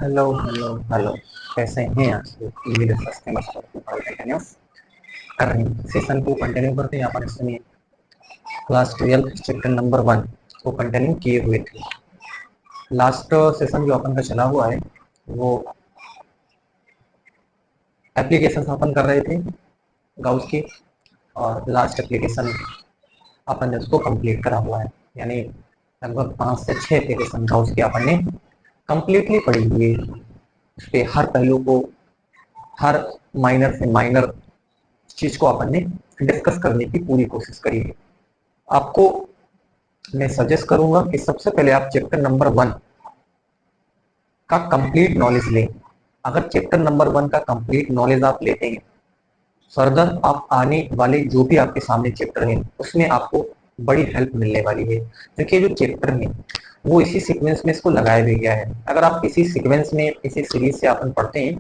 Hello hello hello. कैसे हैं आप लोग? मेरे सस्ते मसालों को कंटिन्यू कर रहे हैं। सेशन को कंटिन्यू करते हैं। अपन इसमें क्लास 12 चैप्टर नंबर 1 को कंटिन्यू किए हुए थे। लास्ट सेशन जो अपन का चला हुआ है वो एप्लीकेशन अपन कर रहे थे गाउस की, और लास्ट एप्लीकेशन अपन ने उसको कंप्लीट करा हुआ है। यानी लगभग 5 से 6 एप्लीकेशन गाउस की अपन ने कंप्लीटली पढ़ी हुई है। उस पर हर पहलू को, हर माइनर से माइनर चीज को अपन ने डिस्कस करने की पूरी कोशिश करी है। आपको मैं सजेस्ट करूंगा कि सबसे पहले आप चैप्टर नंबर 1 का कंप्लीट नॉलेज लें। अगर चैप्टर नंबर 1 का कंप्लीट नॉलेज आप लेते हैं, फर्दर आप आने वाले जो भी आपके सामने चैप्टर हैं उसमें आपको बड़ी हेल्प मिलने वाली है। क्योंकि जो चैप्टर है वो इसी सीक्वेंस में इसको लगाया भी गया है। अगर आप इसी सीक्वेंस में इसी सीरीज से अपन पढ़ते हैं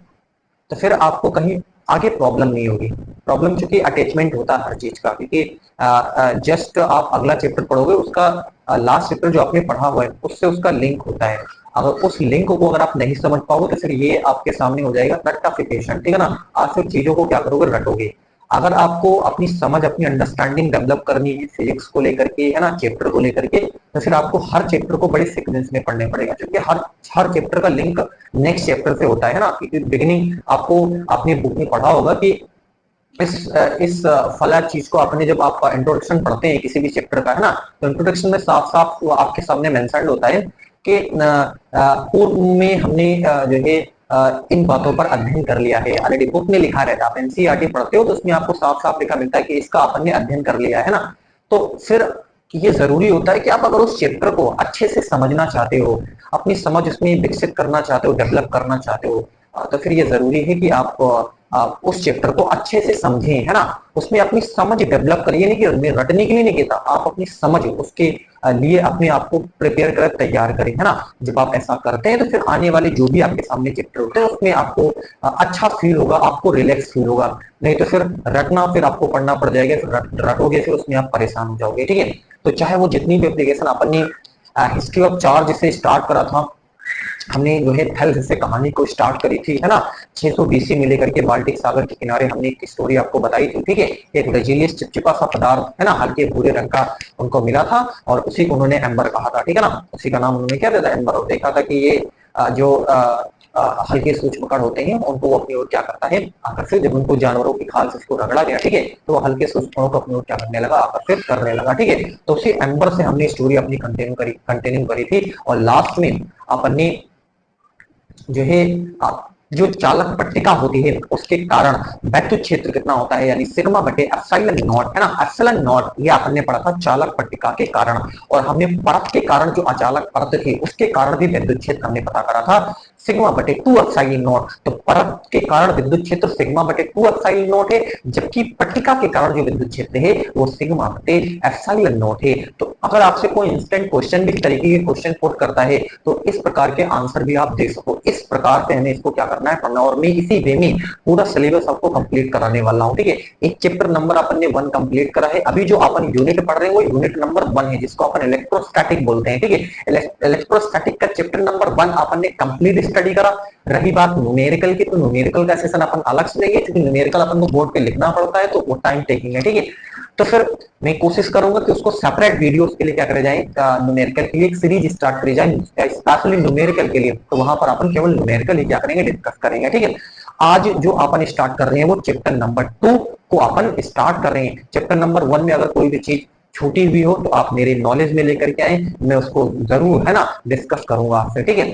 तो फिर आपको कहीं आगे प्रॉब्लम नहीं होगी। प्रॉब्लम चूंकि अटैचमेंट होता है हर चीज का, क्योंकि जस्ट आप अगला चैप्टर पढ़ोगे, उसका लास्ट चैप्टर जो आपने पढ़ा हुआ है उससे उसका लिंक होता है। अगर उस लिंक को अगर आप नहीं समझ पाओगे तो फिर ये आपके सामने हो जाएगा रट्टाफिकेशन, ठीक है ना। आप फिर चीजों को क्या करोगे, रटोगे। अगर आपको अपनी समझ, अपनी अंडरस्टैंडिंग डेवलप करनी है फिजिक्स को लेकर के, है ना, चैप्टर को लेकर के, तो फिर आपको हर चैप्टर को बड़े सीक्वेंस में पढ़ने पड़ेगा, क्योंकि हर हर चैप्टर का लिंक नेक्स्ट चैप्टर से होता है ना। बिगिनिंग आपको अपनी बुक में पढ़ा होगा कि इस फला चीज को आपने, जब आप इंट्रोडक्शन पढ़ते हैं किसी भी चैप्टर का, है ना, तो इंट्रोडक्शन में साफ साफ आपके सामने मेंशन होता है कि पूर्व में हमने जो है इन बातों पर अध्ययन कर लिया है। ऑलरेडी बुक में लिखा रहता है। आप एनसीईआरटी पढ़ते हो तो उसमें आपको साफ साफ लिखा मिलता है कि इसका अपन ने अध्ययन कर लिया है ना। तो फिर ये जरूरी होता है कि आप अगर उस चैप्टर को अच्छे से समझना चाहते हो, अपनी समझ उसमें विकसित करना चाहते हो, डेवलप करना चाहते हो, तो फिर ये जरूरी है कि आप उस चैप्टर को अच्छे से समझें, है ना। उसमें अपनी समझ डेवलप करिए, नहीं कि रटने के लिए नहीं कहता, आप अपनी समझ उसके लिए अपने आप को प्रिपेयर कर तैयार करें, है ना। जब आप ऐसा करते हैं तो फिर आने वाले जो भी आपके सामने चैप्टर होते हैं उसमें आपको अच्छा फील होगा, आपको रिलैक्स फील होगा। नहीं तो फिर रटना, फिर आपको पढ़ना पड़ जाएगा, फिर रटोगे, फिर उसमें आप परेशान हो जाओगे, ठीक है। तो चाहे वो जितनी भी एप्लीकेशन अपन ने हिस्ट्री ऑफ चार्ज से स्टार्ट करा था, हमने जो है थल से कहानी को स्टार्ट करी थी, है ना। 600 बीसी में लेकर के बाल्टिक सागर के किनारे हमने एक स्टोरी आपको बताई थी, ठीक है। एक रेजिलियस चिपचिपा सा पदार्थ, है ना, हल्के भूरे रंग का उनको मिला था, और उसी को उन्होंने एम्बर कहा था, ठीक है ना। उसी का नाम उन्होंने क्या दिया था, एम्बर। और देखा था कि ये जो हल्के सूक्ष्म कण होते हैं उनको वो अपनी ओर क्या करता है, आकर्षित। जब उनको जानवरों की खाल से उसको रगड़ा गया, ठीक है, तो वो हल्के सूक्ष्म कणों को अपनी ओर क्या करने लगा, आकर्षित करने लगा, ठीक है। तो उसी एम्बर से हमने स्टोरी अपनी कंटिन्यू करी थी। और लास्ट में अपन ने जो है जो चालक पट्टिका होती है उसके कारण वैद्युत क्षेत्र कितना होता है, यानी सिग्मा बटे एप्सिलॉन नॉट, है ना। एप्सिलॉन नॉट ये आपने पढ़ा था चालक पट्टिका के कारण। और हमने परत के कारण, जो अचालक परत थी उसके कारण भी विद्युत क्षेत्र हमने पता करा था, सिग्मा बटे 2 एप्सिलॉन नॉट। तो परत के कारण विद्युत क्षेत्र सिग्मा बटे 2 एप्सिलॉन नॉट है, जबकि पट्टिका के कारण जो विद्युत क्षेत्र है वो सिग्मा बटे एप्सिलॉन नॉट है। तो अगर आपसे कोई इंस्टेंट क्वेश्चन भी तरीके के क्वेश्चन पुट करता है तो इस प्रकार के आंसर भी आप दे सको। इस प्रकार से हमें इसको क्या करना है, पढ़ना। और मैं इसी वे में पूरा सिलेबस आपको कंप्लीट कराने वाला हूँ, ठीक है। एक चैप्टर नंबर अपन ने 1 कंप्लीट करा है। अभी जो अपन यूनिट पढ़ रहे हैं वो यूनिट नंबर 1 है, जिसको अपन इलेक्ट्रोस्टैटिक बोलते हैं, ठीक है। इलेक्ट्रोस्टैटिक का चैप्टर नंबर 1 अपन ने कंप्लीट स्टडी करा। रही बात न्यूमेरिकल की, तो न्यूमेरिकल का सेशन अपन अलग से लेंगे, क्योंकि न्यूमेरिकल अपन को बोर्ड पे लिखना पड़ता है तो वो टाइम टेकिंग है, ठीक है। तो फिर मैं कोशिश करूंगा कि उसको सेपरेट वीडियोस के लिए क्या करे जाए, न्यूमेरिकल के लिए एक सीरीज स्टार्ट करी जाए स्पेशली न्यूमेरिकल के लिए। तो वहां पर अपन केवल न्यूमेरिकल ही क्या करेंगे, डिस्कस करेंगे, ठीक है। आज जो अपन स्टार्ट कर रहे हैं वो चैप्टर नंबर 2 को अपन स्टार्ट कर रहे हैं। चैप्टर नंबर 1 में अगर कोई भी चीज छूटी हुई हो तो आप मेरे नॉलेज में लेकर के आए, मैं उसको जरूर, है ना, डिस्कस करूंगा आपसे, ठीक है।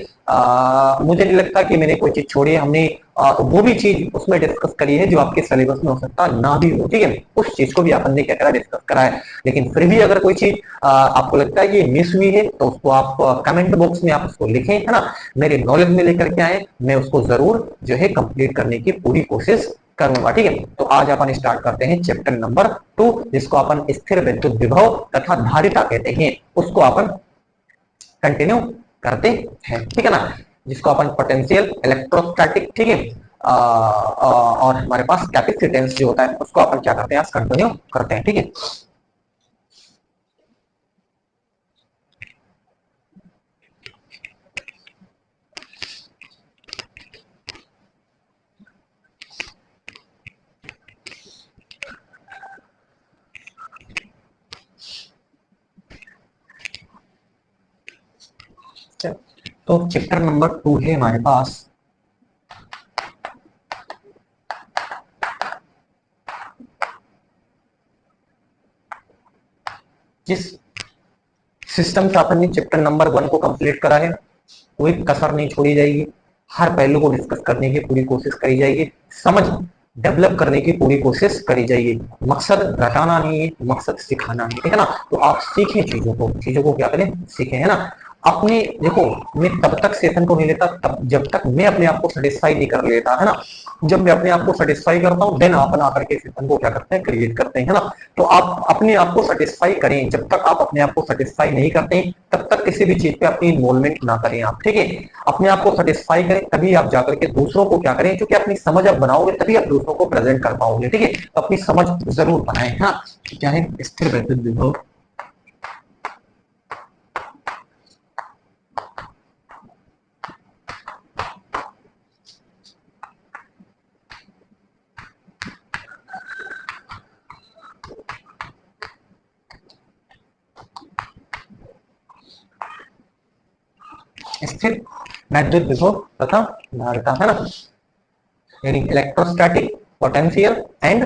मुझे नहीं लगता कि मैंने कोई चीज छोड़ी है। हमने वो भी चीज उसमें डिस्कस करी है जो आपके सिलेबस में हो सकता ना भी हो, ठीक है। उस चीज को भी अपन ने क्या करा, डिस्कस करा है। लेकिन फिर भी अगर कोई चीज आपको लगता है कि मिस हुई है तो उसको आप कमेंट बॉक्स में आप उसको लिखें, है ना। मेरे नॉलेज में लेकर के आए, मैं उसको जरूर जो है कंप्लीट करने की पूरी कोशिश करूंगा, ठीक है। तो आज अपन स्टार्ट करते हैं चैप्टर नंबर 2, जिसको अपन स्थिर विद्युत विभव तथा धारिता कहते हैं। उसको अपन कंटिन्यू करते हैं, ठीक है ना। जिसको अपन पोटेंशियल, इलेक्ट्रोस्टैटिक, ठीक है, और हमारे पास कैपेसिटेंस जो होता है उसको अपन क्या करते हैं, आज कंटिन्यू करते हैं, ठीक है। तो चैप्टर नंबर 2 है हमारे पास जिस सिस्टम से अपन ने चैप्टर नंबर 1 को कंप्लीट करा है, कोई कसर नहीं छोड़ी जाएगी, हर पहलू को डिस्कस करने की पूरी कोशिश करी जाएगी, समझ डेवलप करने की पूरी कोशिश करी जाएगी। मकसद रटाना नहीं है, मकसद सिखाना है, ठीक है ना। तो आप सीखें चीजों को क्या करें, सीखें, है ना। अपने देखो, मैं तब तक सेशन को नहीं लेता तब जब तक मैं अपने आप को सेटिस्फाई नहीं कर लेता, है ना। जब मैं अपने आप को सेटिस्फाई करता हूँ देन अपन आकर के सेशन को क्या करते हैं, क्रिएट करते हैं, है ना। तो आप अपने आप को सेटिस्फाई करें, जब तक आप अपने आप को सेटिस्फाई नहीं करते तब तक किसी भी चीज पे अपनी इन्वॉल्वमेंट ना करें आप, ठीक है। अपने आप को सेटिस्फाई करें तभी आप जाकर के दूसरों को क्या करें, क्योंकि अपनी समझ आप बनाओगे तभी आप दूसरों को प्रेजेंट कर पाओगे, ठीक है। तो अपनी समझ जरूर बनाएं, हाँ। क्या है स्थिर वैद्युत विभव, स्थिर वैद्युत विभव तथा धारिता, है ना। यानी इलेक्ट्रोस्टैटिक, पोटेंशियल एंड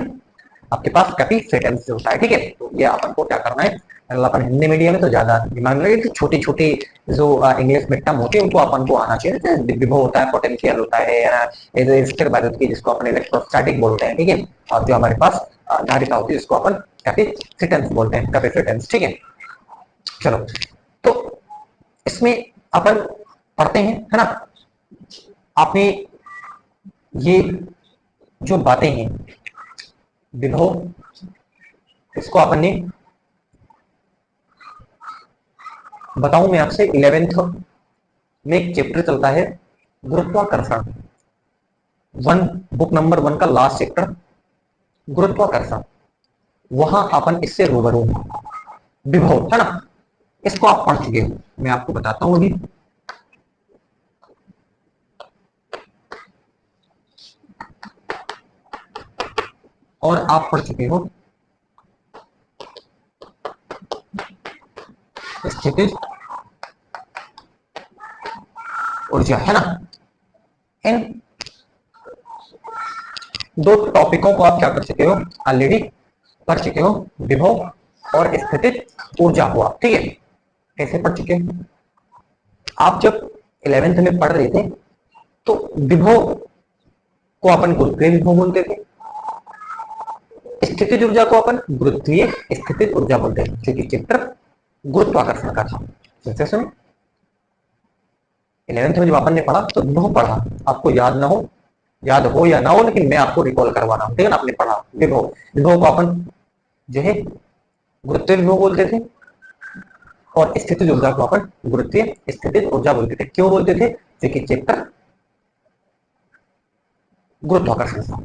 आपके पास कैपेसिटेंस होता है, ठीक है। तो ये अपन को क्या करना है, अपन हिंदी मीडियम में तो ज्यादा दिमाग में लगे, छोटी छोटी जो इंग्लिश में टर्म होती है उनको अपन को आना चाहिए, जैसे विभव होता है, पोटेंशियल होता है, स्थिर वैद्युत की जिसको अपन इलेक्ट्रोस्टैटिक बोलते हैं, ठीक है। और जो हमारे पास धारिता होती है जिसको अपन कैपेसिटेंस बोलते हैं, कैपेसिटेंस, ठीक है। चलो, तो इसमें अपन पढ़ते हैं, है ना। आपने ये जो बातें हैं विभव, इसको अपन ने बताऊं मैं आपसे 11th में एक चैप्टर चलता है गुरुत्वाकर्षण, बुक नंबर 1 का लास्ट चैप्टर गुरुत्वाकर्षण, वहां अपन इससे रूबरू विभव, है ना। इसको आप पढ़ चुके हो, मैं आपको बताता हूं अभी। और आप पढ़ चुके हो स्थितिज ऊर्जा, है ना। इन दो टॉपिकों को आप क्या कर चुके हो, ऑलरेडी पढ़ चुके हो, विभव और स्थितिज ऊर्जा को आप, ठीक है, कैसे पढ़ चुके हो। आप जब 11th में पढ़ रहे थे तो विभव को अपन गुरुत्वीय विभव बोलते थे, स्थितिज ऊर्जा को अपन गुरुत्वीय स्थितिज ऊर्जा बोलते हैं, क्योंकि चैप्टर गुरुत्वाकर्षण का था। जैसे सुनो, 11th में जब अपन ने पढ़ा तो विभव पढ़ा, आपको याद हो या ना हो, लेकिन मैं आपको रिकॉल करवा रहा हूं, ठीक है ना। आपने पढ़ा विभव को अपन जो है गुरुत्वीय विभव बोलते थे और स्थितिज ऊर्जा को अपन गुरुत्वीय स्थितिज ऊर्जा बोलते थे। क्यों बोलते थे, क्योंकि चैप्टर गुरुत्वाकर्षण था।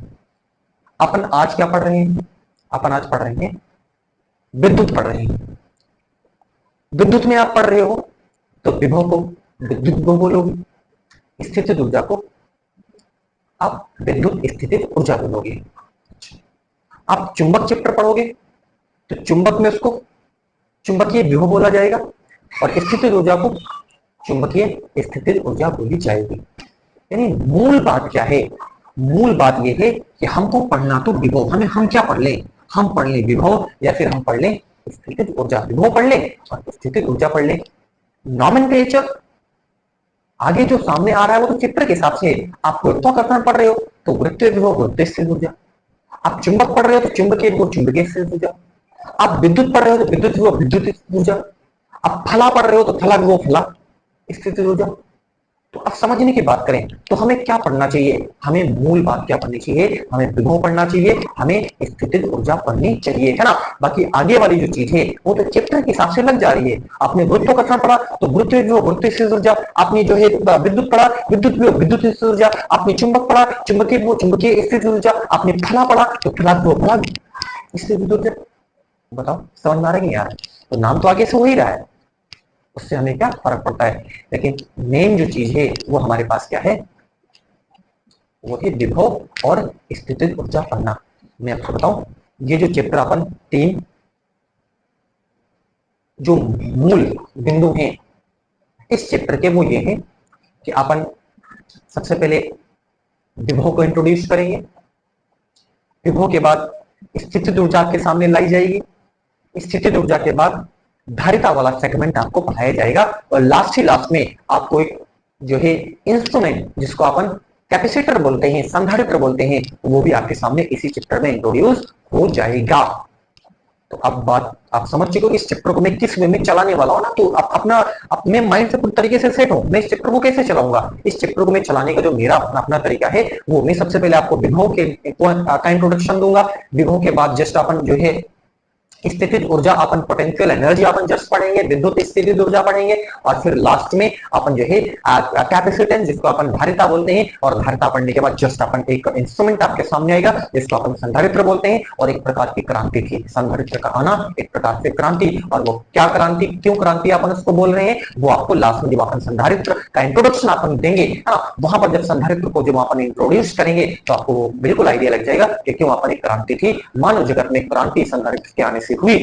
अपन आज क्या पढ़ रहे हैं, अपन आज पढ़ रहे हैं विद्युत पढ़ रहे हैं। विद्युत में आप पढ़ रहे हो तो विभव को विद्युत विभव बोलोगे, स्थितिज ऊर्जा को आप विद्युत स्थितिज ऊर्जा बोलोगे। आप चुंबक चैप्टर पढ़ोगे तो चुंबक में उसको चुंबकीय विभव बोला जाएगा और स्थितिज ऊर्जा को चुंबकीय स्थितिज ऊर्जा बोली जाएगी। यानी मूल बात क्या है, मूल बात यह है कि हमको पढ़ना तो विभव, हम क्या पढ़ लें, हम पढ़ लें विभव या फिर हम पढ़ लें स्थितिज ऊर्जा। विभव पढ़ लें और स्थितिज ऊर्जा पढ़ लें। नॉमेनक्लेचर आगे जो सामने आ रहा है वो तो चित्र के हिसाब से, आप गुरुत्वाकर्षण पढ़ रहे हो तो गुरुत्वीय विभव गुरुत्वीय स्थितिज ऊर्जा, आप चुंबक पढ़ रहे हो तो चुंबकीय विभव चुंबकीय स्थितिज ऊर्जा, आप विद्युत पढ़ रहे हो तो विद्युत विभव विद्युत स्थितिज ऊर्जा, आप फला पढ़ रहे हो तो फला विभव फला स्थितिज ऊर्जा। तो अब समझने की बात करें तो हमें क्या पढ़ना चाहिए, हमें मूल बात क्या पढ़नी चाहिए, हमें विभव पढ़ना चाहिए, हमें स्थितिज ऊर्जा पढ़नी चाहिए, है ना। बाकी आगे वाली जो चीज है वो तो चैप्टर के हिसाब से लग जा रही है। आपने गुरुत्वाकर्षण पढ़ा तो गुरुत्वीय विभव गुरुत्वीय स्थितिज ऊर्जा, आपने जो है विद्युत पढ़ा विद्युत विभव विद्युत स्थितिज ऊर्जा, आपने चुंबक पढ़ा चुंबकीय विभव चुंबकीय स्थितिज ऊर्जा, आपने फला पढ़ा तो फला विभव फला स्थितिज ऊर्जा। बताओ समझ में आ रहा है कि नहीं आ रहा है। तो नाम तो आगे से हो ही रहा है, उससे हमें क्या फर्क पड़ता है, लेकिन मेन जो चीज है वो हमारे पास क्या है, वो है विभव और स्थितिज ऊर्जा पढ़ना। मैं आपको बताऊं, ये जो चैप्टर अपन 3 जो मूल बिंदु हैं इस चैप्टर के वो ये हैं कि अपन सबसे पहले विभव को इंट्रोड्यूस करेंगे, विभव के बाद स्थितिज ऊर्जा के सामने लाई जाएगी, स्थितिज ऊर्जा के बाद धारिता वाला सेगमेंट आपको पढ़ाया जाएगा, और लास्ट ही लास्ट में आपको एक जो है इंस्ट्रूमेंट जिसको अपन कैपेसिटर बोलते हैं, संधारित्र बोलते हैं, वो भी आपके सामने इसी चैप्टर में इंट्रोड्यूस हो जाएगा। तो अब बात आप समझ चुके हो इस चैप्टर को मैं किस वे में चलाने वाला हूं ना, तो आप अपना अपने माइंड से पूरी तरीके से सेट हो, मैं इस चैप्टर को कैसे चलाऊंगा। इस चैप्टर को मैं चलाने का जो मेरा अपना तरीका है वो मैं सबसे पहले आपको विभव के का इंट्रोडक्शन दूंगा, विभव के बाद जस्ट अपन जो है स्थितिज ऊर्जा अपन पोटेंशियल एनर्जी अपन जस्ट पढ़ेंगे, विद्युत स्थितिज ऊर्जा पढ़ेंगे, और फिर लास्ट में अपन जो है कैपेसिटेंस जिसको अपन धारिता बोलते हैं, और धारिता पढ़ने के बाद जस्ट अपन एक इंस्ट्रूमेंट आपके सामने आएगा जिसको अपन संधारित्र बोलते हैं, और एक प्रकार की क्रांति थी संधारित्र का आना, एक प्रकार से क्रांति, और वो क्या क्रांति, क्यों क्रांति अपन उसको बोल रहे हैं, वो आपको लास्ट में जब अपन संधारित्र का इंट्रोडक्शन अपन देंगे वहां पर जब संधारित्र को जब अपन इंट्रोड्यूस करेंगे तो आपको बिल्कुल आइडिया लग जाएगा कि क्यों अपन एक क्रांति थी, मानव जगत में क्रांति संधारित्र के आने से हुई,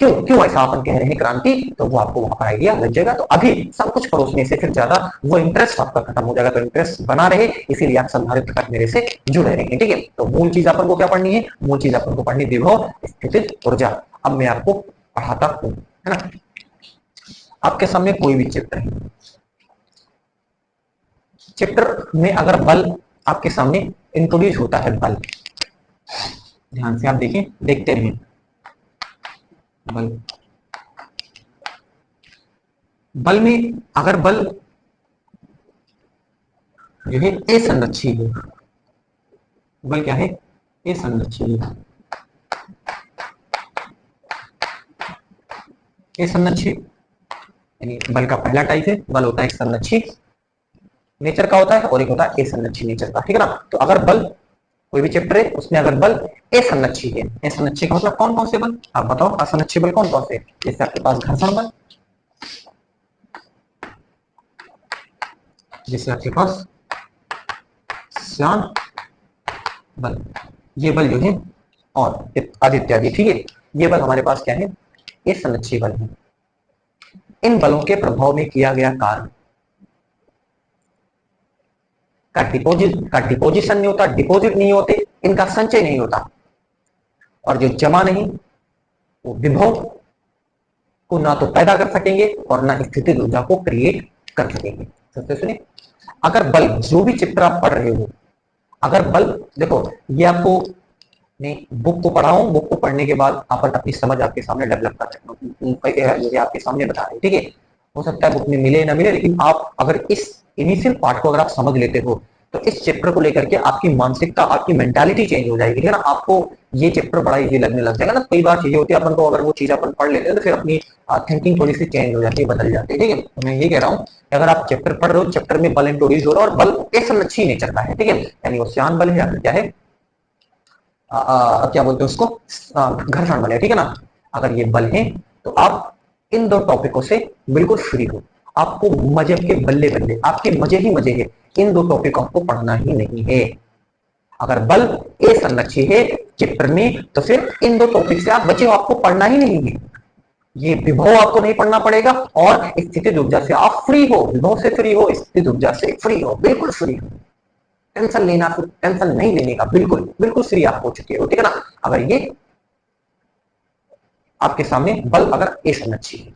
क्यों क्यों ऐसा अपन कह रहे हैं क्रांति, तो वो आपको वहां पर आइडिया लग जाएगा। तो अभी सब कुछ परोसने से फिर ज्यादा वो इंटरेस्ट आपका खत्म हो जाएगा, तो इंटरेस्ट बना रहे इसीलिए आप संधारित्र तक मेरे से जुड़े रहेंगे, ठीक है। तो मूल चीज अपन को क्या पढ़नी है, मूल चीज अपन को पढ़नी विभव स्थितिज ऊर्जा। अब मैं आपको पढ़ाता हूं, है ना। आपके सामने कोई भी चैप्टर है, चैप्टर में अगर बल आपके सामने इंट्रोड्यूस होता है, बल ध्यान से आप देखें, देखते रहिए, बल बल में अगर बल जो है ए संरक्षी है, बल क्या है, ए संरक्षी है, ए संरक्षी यानी बल का पहला टाइप है, बल होता है एक संरक्षी नेचर का होता है और एक होता है ए संरक्षी नेचर का, ठीक है ना। तो अगर बल कोई भी चैप्टर है उसमें अगर बल ए संरक्षी है, ए संरक्षी का मतलब कौन कौन से बल, आप बताओ असंरक्षी बल कौन कौन से, जैसे आपके पास घर्षण बल, जैसे आपके पास श्यान बल, ये बल जो है और आदि इत्यादि, ठीक है। ये बल हमारे पास क्या है, ए संरक्षी बल है। इन बलों के प्रभाव में किया गया कार्य का डिपोजिशन नहीं होता, डिपॉजिट नहीं होते, इनका संचय नहीं होता, और जो जमा नहीं वो विभव को ना तो पैदा कर सकेंगे और ना स्थितिज ऊर्जा को क्रिएट कर सकेंगे। सबसे सुनिए, अगर बल जो भी चैप्टर आप पढ़ रहे हो, अगर बल देखो ये आपको नहीं बुक को पढ़ाऊं, बुक को पढ़ने के बाद अपन अपनी समझ आपके सामने डेवलप कर रहे हैं, आपके सामने बता रहे हैं, ठीक है। हो सकता है बुक में मिले ना मिले, लेकिन आप अगर इस इनिशियल पार्ट को अगर आप समझ लेते हो तो इस चैप्टर को लेकर के आपकी मानसिकता, आपकी मेंटालिटी चेंज हो जाएगी, ठीक है ना। आपको ये चैप्टर बड़ा इजी लगने लग जाएगा ना। कई बार चीजें होती है अपन को, अगर वो चीज अपन पढ़ लेते हैं तो फिर अपनी थिंकिंग थोड़ी सी चेंज हो जाती है, बदल जाती है, ठीक है। तो मैं ये कह रहा हूँ अगर आप चैप्टर पढ़ रहे हो, चैप्टर में बल इंट्रोड्यूस हो रहा है और बल एक संरक्षी नेचर का है, ठीक है, यानी वो श्यान बल है या क्या है, क्या बोलते हैं उसको, घर्षण बल है, ठीक है ना। अगर ये बल है तो आप इन दो टॉपिकों से बिल्कुल फ्री हो, आपको मजे के बल्ले बल्ले, आपके मजे ही मजे है, इन दो टॉपिकों को पढ़ना ही नहीं है। अगर बल ए संरक्षी है चैप्टर में तो फिर इन दो टॉपिक से आप बचे हो, आपको पढ़ना ही नहीं है। ये विभव आपको नहीं पढ़ना पड़ेगा और स्थितिज ऊर्जा से आप फ्री हो, विभव से फ्री हो, स्थितिज ऊर्जा से फ्री हो, बिल्कुल फ्री हो। टेंशन लेना, टेंशन नहीं लेने का, बिल्कुल बिल्कुल फ्री आप हो चुके हो, ठीक है ना। अगर ये आपके सामने बल अगर ए संरक्षी है,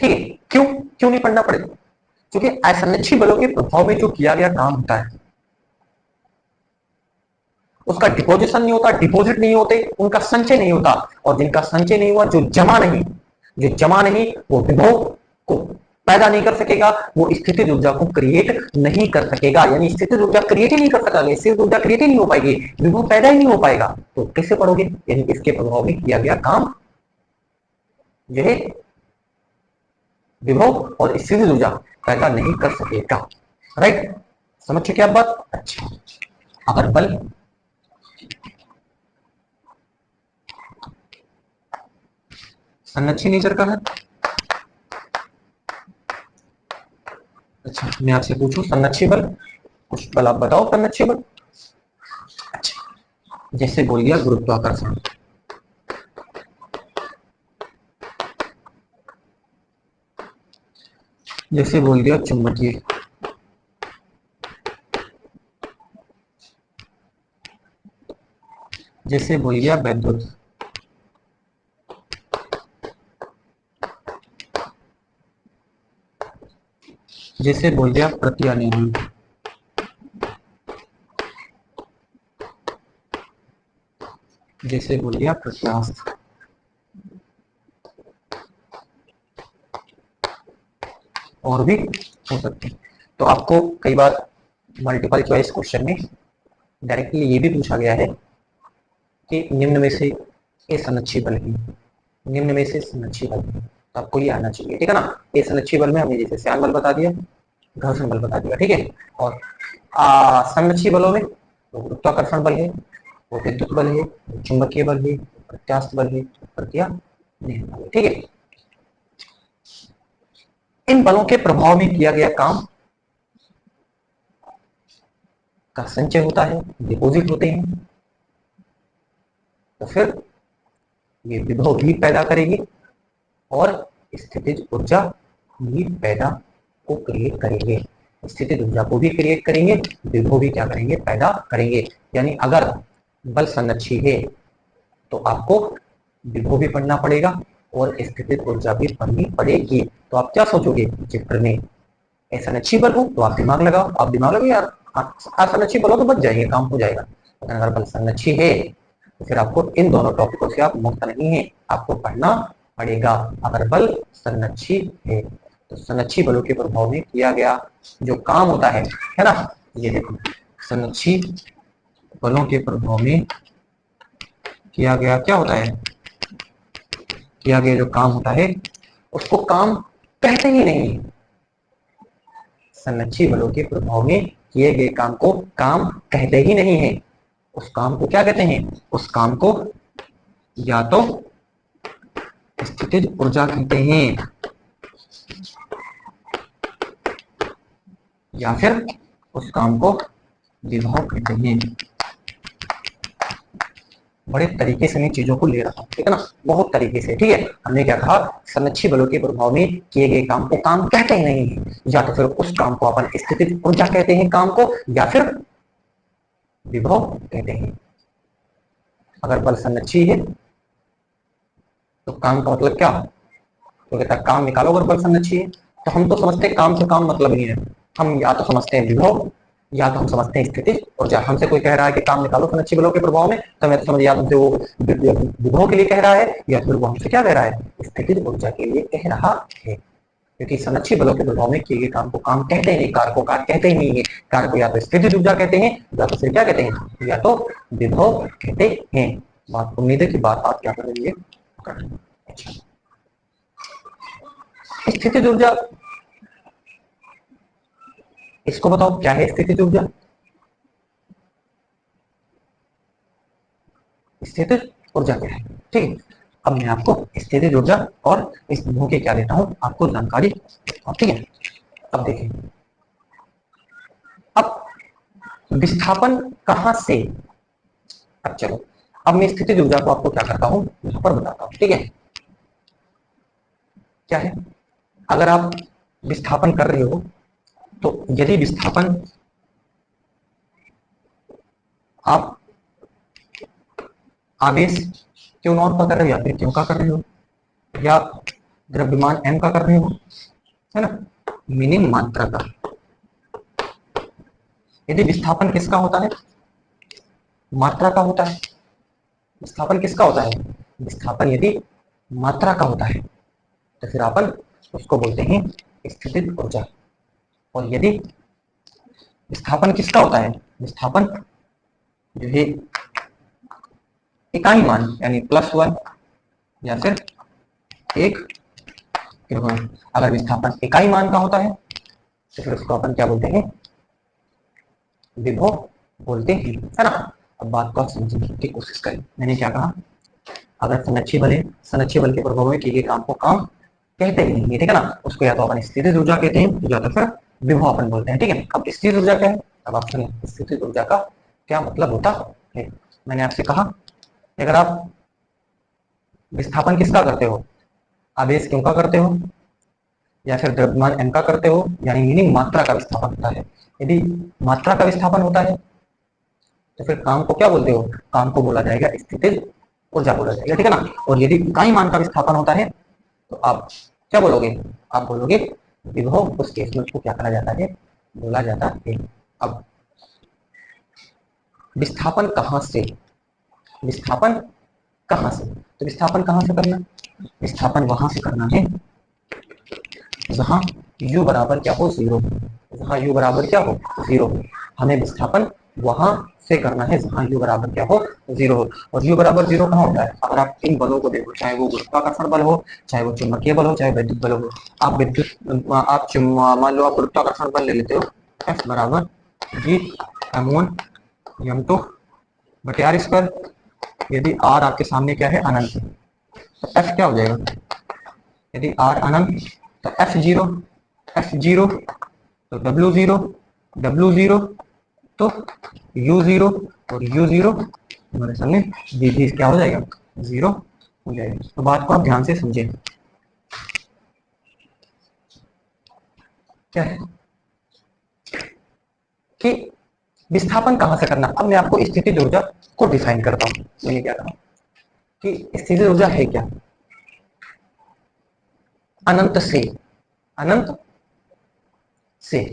ठीक है, क्यों क्यों नहीं पढ़ना पड़ेगा, क्योंकि असंरक्षी बलों के प्रभाव में जो किया गया काम होता है उसका डिपोजिशन नहीं होता, डिपॉजिट नहीं होते, उनका संचय नहीं होता, और जिनका संचय नहीं हुआ, जो जमा नहीं वो विभव को पैदा नहीं कर सकेगा, वो स्थितिज ऊर्जा को क्रिएट नहीं कर सकेगा, यानी स्थितिज ऊर्जा क्रिएट ही नहीं कर सकेगा, स्थितिज ऊर्जा क्रिएट ही नहीं हो पाएगी, विभव पैदा ही नहीं हो पाएगा। तो कैसे पढ़ोगे, यानी इसके प्रभाव में किया गया काम जो है विभव और स्थितिज ऊर्जा पैदा नहीं कर सकेगा, राइट। समझ चुके आप बात। अच्छा, अगर बल संरक्षी नेचर का है, अच्छा मैं आपसे पूछूं संरक्षी बल, कुछ बल आप बताओ संरक्षी बल। अच्छा, जैसे बोल दिया गुरुत्वाकर्षण, जैसे बोल दिया चुंबकीय जैसे बोल गया वैद्युत, जैसे बोल दिया प्रत्यानयन, जैसे बोल दिया प्रत्यास्थ, और भी हो सकते हैं। तो आपको कई बार मल्टीपल चॉइस क्वेश्चन में डायरेक्टली ये भी पूछा गया है कि निम्न में से ए संरक्षी बल है, निम्न में से संरक्षी बल है, तो आपको ये आना चाहिए, ठीक है ना। ए संरक्षी बल में हमने जैसे श्यान बल बता दिया, घर्षण बल बता दिया, ठीक है। और संरक्षी बलों में गुरुत्वाकर्षण बल है, वो विद्युत बल है, चुंबकीय बल है, प्रत्यास्थ बल है, प्रत्यानयन बल है, ठीक है। इन बलों के प्रभाव में किया गया काम का संचय होता है, डिपोजिट होते हैं, तो फिर ये विभव भी पैदा करेगी और स्थितिज ऊर्जा भी पैदा को क्रिएट करेंगे, स्थितिज ऊर्जा को भी क्रिएट करेंगे, विभव भी क्या करेंगे, पैदा करेंगे। यानी अगर बल संरक्षी है तो आपको विभव भी पढ़ना पड़ेगा और स्थितिज ऊर्जा भी पढ़नी पड़ेगी। तो आप क्या सोचोगे चित्र में, ऐसा अच्छी बल हो तो आप दिमाग लगाओ, आप दिमाग लगाओ यार, असंरक्षी बलों तो बच जाएंगे, काम हो जाएगा। लेकिन अगर बल संरक्षी है तो फिर आपको इन दोनों टॉपिकों से आप मुक्त नहीं है, आपको पढ़ना पड़ेगा। अगर बल संरक्षी है तो संरक्षी बलों के प्रभाव में किया गया जो काम होता है ना, ये देखो संरक्षी बलों के प्रभाव में किया गया क्या होता है, किया गया जो काम होता है उसको काम कहते ही नहीं। संरक्षी बलों के प्रभाव में किए गए काम को काम कहते ही नहीं है। उस काम को क्या कहते हैं, उस काम को या तो स्थितिज ऊर्जा कहते हैं या फिर उस काम को विभव कहते हैं। बड़े तरीके से मैं चीजों को ले रहा हूं, ठीक है ना, बहुत तरीके से, ठीक है। हमने क्या कहा, संरक्षी बलों के प्रभाव में किए गए काम को काम कहते ही नहीं है, या तो फिर उस काम को अपन स्थितिज ऊर्जा कहते हैं काम को, या फिर विभव कहते हैं। अगर बल संरक्षी है तो काम का मतलब क्या, तो कहता है काम निकालो। अगर बल संरक्षी है तो हम तो समझते हैं काम से काम मतलब नहीं है, हम या तो समझते हैं विभव या तो हम समझते हैं स्थिति ऊर्जा। हमसे कोई कह रहा है कि काम निकालो संरक्षी बलों के प्रभाव में, तो मैं तो समझ या तो वो विभव के लिए कह रहा है या फिर वो हमसे क्या कह रहा है, स्थिति ऊर्जा के लिए कह रहा है। क्योंकि संरक्षी बलों के प्रभाव में किए गए काम को काम कहते ही नहीं, कार्य को कार्य कहते ही नहीं है। कार्य को या तो स्थिति ऊर्जा कहते हैं या तो फिर क्या कहते हैं, या तो विभव कहते हैं। बात उम्मीद है कि बात आप क्या कर रही है। अच्छा, स्थिति ऊर्जा, इसको बताओ क्या है स्थिति ऊर्जा। स्थिति ऊर्जा क्या है, ठीक है। अब मैं आपको स्थिति ऊर्जा और इस विभव के क्या देता हूं, आपको जानकारी, ठीक है। अब देखिए, अब विस्थापन कहां से, अब चलो अब मैं स्थिति ऊर्जा को आपको क्या करता हूं, यहां पर बताता हूं, ठीक है। क्या है, अगर आप विस्थापन कर रहे हो तो यदि विस्थापन आप आवेश क्यों नॉट का कर रहे हो या फिर क्यों का कर रहे हो, या द्रव्यमान m का कर रहे हो, है ना, मीनिंग मात्रा का। यदि विस्थापन किसका होता है, मात्रा का होता है। विस्थापन किसका होता है, विस्थापन यदि मात्रा का होता है तो फिर अपन उसको बोलते हैं स्थितिज ऊर्जा। और यदि विस्थापन किसका होता है, विस्थापन जो है इकाई मान यानी +1 या फिर 1 किलोग्राम, अगर विस्थापन इकाई मान का होता है तो फिर उसको अपन क्या बोलते हैं, विभव बोलते हैं, है ना। अब बात को आप समझने की कोशिश करें, मैंने क्या कहा, अगर संरक्षी बल है, संरक्षी बल के प्रभाव में किए गए काम को काम कहते ही नहीं है, ठीक है ना, उसको या तो अपन स्थितिज ऊर्जा कहते हैं या तो फिर विभव अपन बोलते हैं, ठीक है। अब स्थितिज ऊर्जा क्या है, अब आप सुनिए स्थितिज ऊर्जा का क्या मतलब होता है। मैंने आपसे कहा अगर आप विस्थापन किसका करते हो, आवेश क्यों का करते हो या फिर द्रव्यमान m का करते हो, यानी मीनिंग मात्रा का विस्थापन होता है। यदि मात्रा का विस्थापन होता है तो फिर काम को क्या बोलते हो, काम को बोला जाएगा स्थितिज ऊर्जा बोला जाएगा, ठीक है ना। और यदि इकाई मान का विस्थापन होता है तो आप क्या बोलोगे, आप बोलोगे विभव। उस केस में उसको क्या कहा जाता है, बोला जाता है। अब विस्थापन कहां से, विस्थापन कहां से, तो विस्थापन कहां से करना, विस्थापन वहां से करना है जहां u बराबर क्या हो, जीरो। जहां u बराबर क्या हो, जीरो। हमें विस्थापन वहां से करना है जहां u बराबर क्या हो, जीरो हो। और u बराबर जीरो कहाँ होता है, अगर आप इन बलों को देखो, चाहे वो गुरुत्वाकर्षण बल हो, चाहे वो चुंबकीय बल हो, चाहे विद्युत बल हो। आप विद्युत मान लो आप गुरुत्वाकर्षण बल ले लेते हो, F बराबर G M1 M2 बटे आर स्क्वायर। यदि r आपके सामने क्या है, अनंत, तो F क्या हो जाएगा, यदि r अनंत तो F जीरो, F जीरो तो W जीरो, W जीरो तो U जीरो, और U जीरो हमारे सामने V भी क्या हो जाएगा, जीरो हो जाएगा। तो बात को आप ध्यान से समझें, क्या है कि विस्थापन कहां से करना। अब मैं आपको स्थितिज ऊर्जा को डिफाइन करता हूं। मैंने क्या कहा कि स्थितिज ऊर्जा है क्या, अनंत से, अनंत से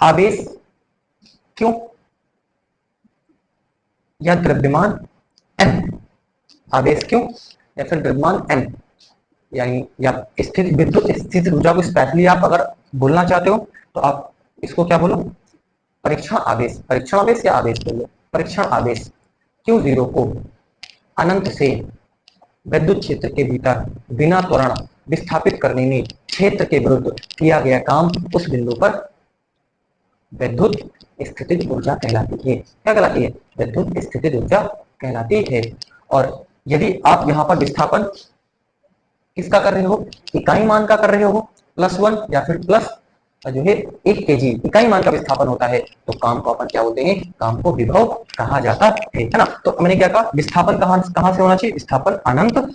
आवेश क्यों या द्रव्यमान m, आवेश क्यों या फिर द्रव्यमान m, यानी या स्थिर विद्युत स्थिर ऊर्जा को स्पेशली आप अगर बोलना चाहते हो तो आप इसको क्या बोलो, परीक्षण आवेश, परीक्षण आवेश या आवेश बोलो, परीक्षण आवेश क्यों जीरो को अनंत से विद्युत क्षेत्र के भीतर बिना त्वरण विस्थापित करने में क्षेत्र के विरुद्ध किया गया काम उस बिंदु पर विद्युत स्थितिज ऊर्जा कहलाती है। क्या कहलाती है, विद्युत स्थितिज ऊर्जा कहलाती है। और यदि आप यहाँ पर विस्थापन किसका कर रहे हो, इकाई मान का कर रहे हो, +1 या फिर प्लस जो है 1 kg इकाई मान का विस्थापन होता है, तो काम को अपन क्या बोलते हैं, काम को विभव कहा जाता है ना। तो मैंने क्या कहा, विस्थापन कहां कहां से होना चाहिए, विस्थापन अनंत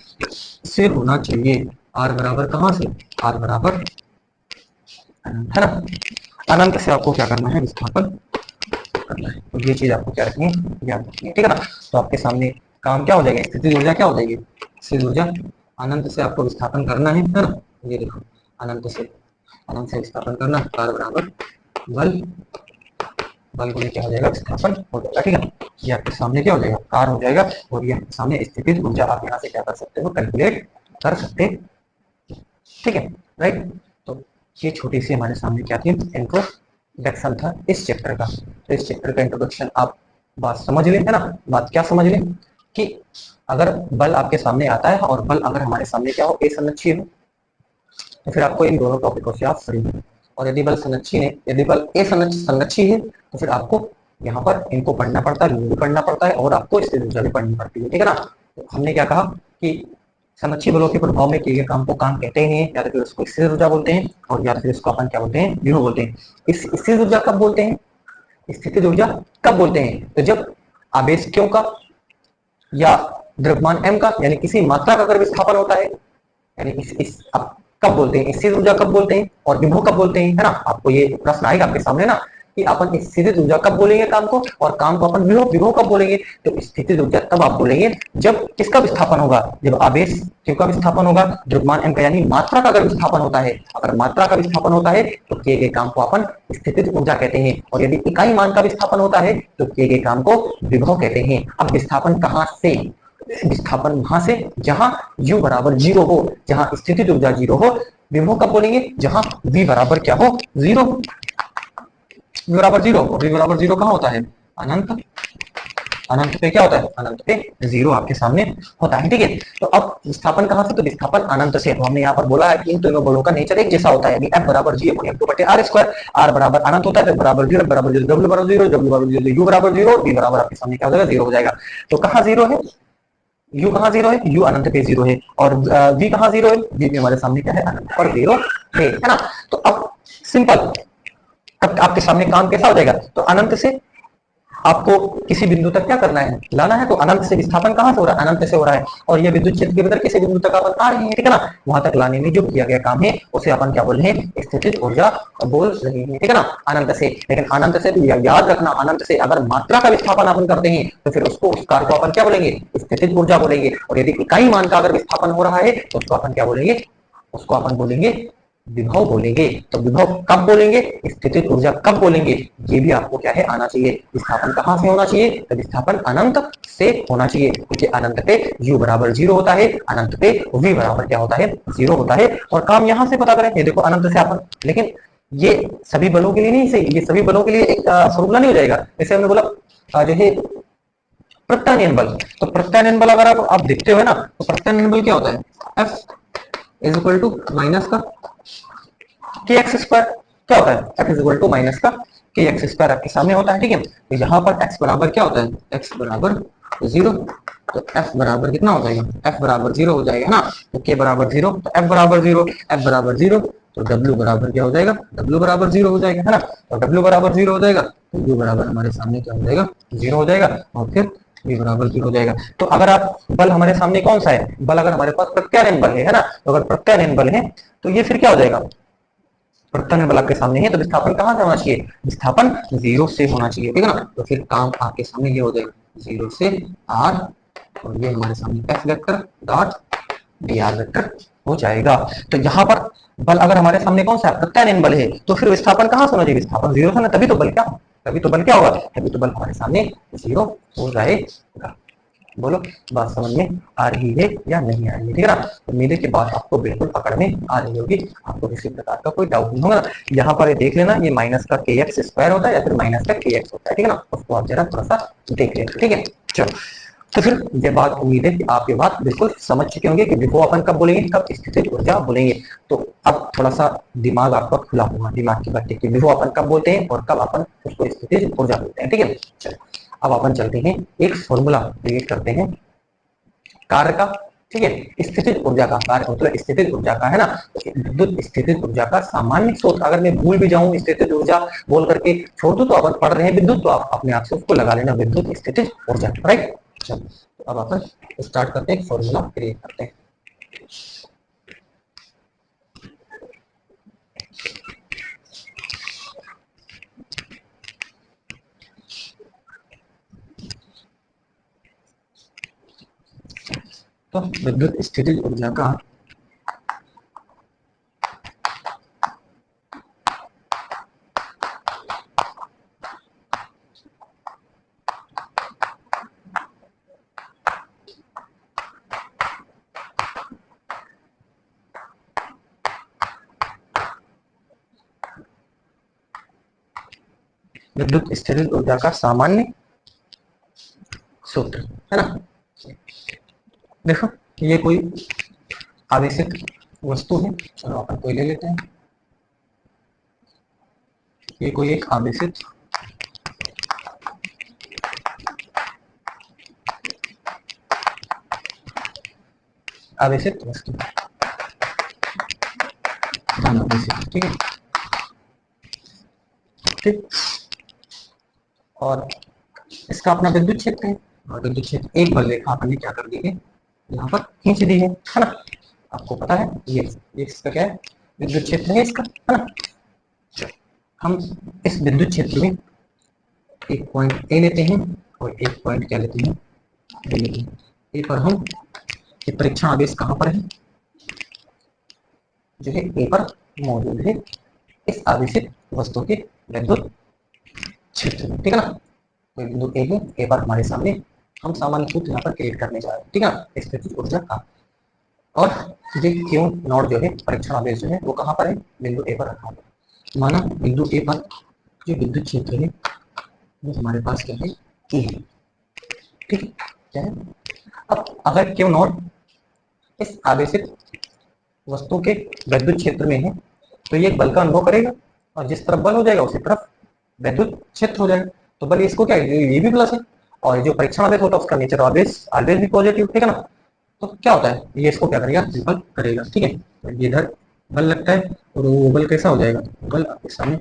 से होना चाहिए। r बराबर कहां से, r बराबर अनंत, है ना। अनंत से आपको क्या करना है, विस्थापन करना है। तो ये चीज आपको क्या रखनी है, याद रखनी है, ठीक है ना। तो आपके सामने काम क्या हो जाएगा, स्थितिज ऊर्जा क्या हो जाएगी, स्थितिज ऊर्जा अनंत से आपको विस्थापन करना है ना। ये देखो अनंत से विस्थापन करना, r बराबर बल, बल गुणे क्या हो जाएगा, विस्थापन हो जाएगा, ठीक है। ये आपके सामने क्या हो जाएगा, कार हो जाएगा। और ये आपके सामने स्थितिज ऊर्जा आप यहाँ से क्या कर सकते हो, कैलकुलेट कर सकते, ठीक है, राइट। तो ये छोटी सी हमारे सामने क्या थी, इंट्रोडक्शन था इस चैप्टर का। तो इस चैप्टर का इंट्रोडक्शन आप बात समझ लें, है ना। बात क्या समझ लें कि अगर बल आपके सामने आता है और बल अगर हमारे सामने क्या हो, ए संरक्षी हो, तो फिर आपको इन दोनों टॉपिकों से आप फ्री हैं। और यदि बल संरक्षी है, यदि बल ए संरक्षी है, तो फिर आपको यहाँ पर इनको पढ़ना पड़ता है, भी पढ़ना पड़ता है, और आपको स्थिर ऊर्जा भी पढ़नी पड़ती है, ठीक है ना। तो हमने क्या कहा कि संरक्षी बलों के प्रभाव में किए गए काम को काम कहते ही नहीं, या फिर उसको स्थिर ऊर्जा बोलते हैं, और या फिर इसको अपन क्या बोलते हैं, विभव बोलते हैं। इस स्थिर ऊर्जा कब बोलते हैं, स्थितिज ऊर्जा कब बोलते हैं, तो जब आवेश क्यों का या द्रव्यमान m का यानी किसी मात्रा का अगर विस्थापन होता है, यानी इस आप कब बोलते हैं, स्थितिज ऊर्जा कब बोलते हैं और विभव कब बोलते हैं, है ना। आपको ये प्रश्न आएगा आपके सामने ना कि अपन स्थितिज ऊर्जा कब बोलेंगे काम को, और काम को अपन विभव कब बोलेंगे। तो स्थितिज ऊर्जा तब आप बोलेंगे जब किसका विस्थापन होगा, जब आवेश क्यू का विस्थापन होगा, द्रव्यमान m का यानी मात्रा का अगर विस्थापन होता है। अगर मात्रा का विस्थापन होता है तो किए गए काम को अपन स्थितिज ऊर्जा कहते हैं, और यदि इकाई मान का विस्थापन होता है तो किए गए काम को विभव कहते हैं। अब विस्थापन कहां से, विस्थापन वहां से जहां u बराबर जीरो हो, जहां स्थितिज ऊर्जा जीरो हो। विभव कब बोलेंगे, जहां v बराबर क्या हो, जीरो, v बराबर जीरो। v बराबर जीरो कहां होता है, अनंत, अनंत पे क्या होता है, अनंत पे जीरो आपके सामने होता है, ठीक है। तो अब विस्थापन कहां से, तो विस्थापन अनंत से। तो हमने यहाँ पर बोला है कि इन दोनों बलों का नेचर एक जैसा होता है, F बराबर G अपॉन M2 बटे R स्क्वायर। R बराबर अनंत होता है, बराबर जीरो, बराबर जीरो, W बराबर जीरो, W बराबर जीरो, U बराबर जीरो, V बराबर आपके सामने क्या हो जाएगा, जीरो हो जाएगा। तो कहां जीरो है, u कहां जीरो है, u अनंत पे जीरो है, और v कहां जीरो है, v भी हमारे सामने क्या है, अनंत पर जीरो है ना। तो अब सिंपल, अब आपके सामने काम कैसा हो जाएगा, तो अनंत से आपको किसी बिंदु तक क्या करना है, लाना है। तो अनंत से विस्थापन कहाँ से हो रहा है, अनंत से हो रहा है, और ये विद्युत क्षेत्र के भीतर किसी बिंदु तक अपन आ रहे हैं, ठीक है ना। वहां तक लाने में जो किया गया काम है उसे अपन क्या बोल रहे हैं, स्थितिज ऊर्जा बोल रहे हैं, ठीक है ना, अनंत से। लेकिन अनंत से याद रखना, अनंत से अगर मात्रा का विस्थापन अपन करते हैं तो फिर उसको, उस कार्य को अपन क्या बोलेंगे, स्थितिज ऊर्जा बोलेंगे। और यदि इकाई मान का अगर विस्थापन हो रहा है तो उसको अपन क्या बोलेंगे, उसको अपन बोलेंगे विभव बोलेंगे। तो विभव कब बोलेंगे, स्थितिज ऊर्जा कब बोलेंगे, ये भी आपको क्या है आना चाहिए। विस्थापन कहां से होना चाहिए, तो विस्थापन अनंत से होना चाहिए, क्योंकि अनंत पे u बराबर 0 होता है, अनंत पे v बराबर क्या होता है, 0 होता है। और काम यहां से पता करें, ये देखो अनंत से अपन, लेकिन ये सभी बलों के लिए नहीं सही, ये सभी बलों के लिए एक फॉर्मूला नहीं हो जाएगा। जैसे हमने बोला जो है प्रत्यानयन बल, तो प्रत्यानयन बल अगर आप देखते हो ना, तो प्रत्यानयन बल क्या होता है, F is equal to minus का के एक्स स्क्वायर। क्या होता है, F is equal to minus का के एक्स स्क्वायर आपके सामने होता है, ठीक है। तो यहाँ पर x बराबर क्या होता है, x बराबर 0, तो F बराबर कितना हो जाएगा, F बराबर 0 हो जाएगा ना। तो k बराबर 0, तो F बराबर 0, F बराबर 0, तो W बराबर क्या हो जाएगा, W बराबर 0 हो जाएगा, है ना। तो W बराबर 0 हो जाएगा, तो U बराबर हमारे सामने क्या हो जाएगा, 0 हो जाएगा, और फिर v बराबर 0 हो जाएगा। तो अगर आप बल हमारे सामने कौन सा है, बल अगर हमारे पास प्रत्यानयन बल है ना, तो अगर प्रत्यानयन बल है तो ये फिर क्या हो जाएगा, प्रत्यानयन बल आपके सामने है, तो विस्थापन कहां से होना चाहिए, विस्थापन 0 से होना चाहिए, ठीक है ना। तो फिर काम आपके सामने ये हो जाएगा 0 से r, और ये हमारे सामने f vector dot dr vector हो जाएगा। तो यहाँ पर बल अगर हमारे सामने कौन सा है, प्रत्यानयन बल है, तो फिर विस्थापन कहां से होना चाहिए, विस्थापन 0 से ना, तभी तो बल क्या, तभी तो बल क्या होगा, तभी तो बल हमारे सामने 0 हो जाएगा। बोलो बात समझ में आ रही है या नहीं आ रही है, ठीक है ना। तो मेरे की बात आपको बिल्कुल पकड़ में आ रही होगी, आपको किसी प्रकार का कोई डाउट नहीं होगा। यहाँ पर देख लेना, ये माइनस का के एक्स स्क्वायर होता है या फिर माइनस का के एक्स होता है, ठीक है ना, उसको आप जरा थोड़ा सा देख लेना, ठीक है। चलो, तो फिर ये बात, उम्मीद है कि आप ये बात बिल्कुल समझ चुके होंगे कि विभव अपन कब बोलेंगे, कब स्थितिज ऊर्जा बोलेंगे। तो अब थोड़ा सा दिमाग आपका खुला होगा, दिमाग की बातें कि विभव अपन कब बोलते हैं और कब अपन उसको स्थितिज ऊर्जा बोलते हैं, ठीक है। चलो, अब अपन चलते हैं, एक फॉर्मूला क्रिएट करते हैं कार्य का, ठीक है। स्थितिज ऊर्जा का कार्य मतलब स्थितिज ऊर्जा का, है ना। विद्युत स्थितिज ऊर्जा का सामान्य स्रोत, अगर मैं भूल भी जाऊं स्थितिज ऊर्जा बोल करके छोड़ दूं, तो अपन पढ़ रहे हैं विद्युत, तो आप अपने आप से उसको लगा लेना, विद्युत स्थितिज ऊर्जा, राइट। चलो, तो अब अपन स्टार्ट करते हैं, फॉर्मूला क्रिएट करते हैं। तो विद्युत स्थितिज ऊर्जा का विद्युत स्थितिज ऊर्जा का सामान्य सूत्र, है ना। देखो, ये कोई आवेशित वस्तु है, चलो अपन कोई ले लेते हैं, ये कोई एक आवेशित आवेशित वस्तु, ठीक है, ठीक। और इसका अपना विद्युत क्षेत्र है, और विद्युत क्षेत्र एक बल रेखा अपने क्या कर दी है, यहाँ पर खींच दी है ना। आपको पता है ये इसका क्या है, विद्युत क्षेत्र है इसका, है ना। हम इस विद्युत क्षेत्र में एक पॉइंट ए लेते हैं और एक पॉइंट क्या लेते हैं, बी लेते हैं। ए पर हम, ये परीक्षण आवेश कहाँ पर है, जो है ए पर मौजूद है इस आवेशित वस्तु के विद्युत क्षेत्र में, ठीक है ना। कोई बिंदु ए है, ए पर हमारे सामने, हम सामान्य सूत्र यहाँ पर क्रिएट करने जा रहे हैं, ठीक है, स्थितिज ऊर्जा का। और ये क्यों नॉट जो है परीक्षण आवेश जो है वो कहाँ पर है, बिंदु ए पर रखा है। माना बिंदु ए पर जो विद्युत क्षेत्र है वो हमारे पास क्या है, ए है, ठीक है, क्या है। अब अगर क्यों नॉट इस आवेशित वस्तु के विद्युत क्षेत्र में है, तो ये बल का अनुभव करेगा, और जिस तरफ बल हो जाएगा उसी तरफ विद्युत क्षेत्र हो जाएगा। तो बल इसको क्या है, ये भी प्लस है, और जो परीक्षण आवेश होता है उसका नेचर ऑलवेज भी पॉजिटिव, ठीक है ना। तो क्या होता है, ये इसको क्या करेगा, रिपल करेगा, ठीक है। तो ये इधर बल लगता है, और वो बल कैसा हो जाएगा, बल आपके सामने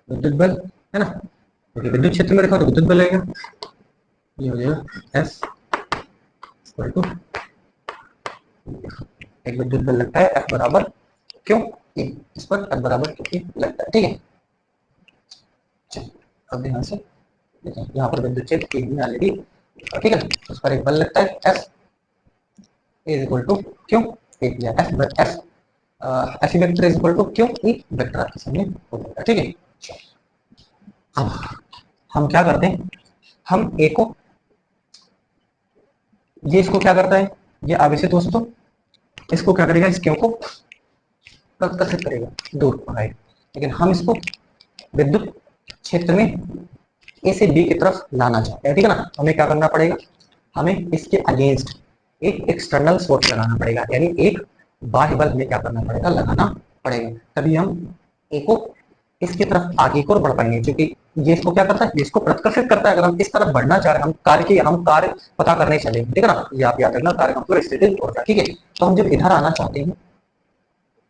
विद्युत बल, है ना। क्योंकि विद्युत क्षेत्र में रखा तो विद्युत बल लगेगा। ये हो जाएगा एस इक्वल टू, एक विद्युत बल लगता है F बराबर क्यों, इस पर F बराबर क्योंकि लगता है। ठीक है, चलिए अब ध्यान से देखिए, यहाँ पर विद्युत क्षेत्र में ऑलरेडी, ठीक है, उस पर एक बल लगता है F इज इक्वल टू क्यों, एक या F F vector is equal to क्यों, एक वेक्टर आपके सामने हो जाएगा। ठीक है, अब हम क्या करते हैं, हम ए को, ये इसको क्या करता है, ये आवेशित वस्तु इसको क्या करेगा, इस क्यों को प्रकर्षित करेगा, दूर भगाएगा। लेकिन हम इसको विद्युत क्षेत्र में ए से बी की तरफ लाना चाहते हैं। ठीक है ना, हमें क्या करना पड़ेगा, हमें इसके अगेंस्ट एक एक्सटर्नल फोर्स लगाना पड़ेगा, यानी एक बाह्य बल हमें क्या करना पड़ेगा, लगाना पड़ेगा, तभी हम ए को इसकी तरफ आगे को बढ़ पाएंगे। क्योंकि ये इसको क्या करता है, ये इसको प्रतिकर्षित करता है। अगर हम इस तरफ बढ़ना चाह रहे हैं, हम कार्य पता करने चले, ठीक है ना, ये आप याद रखना, कार्य का मतलब स्थिति ऊर्जा। ठीक है, तो हम जब इधर आना चाहते हैं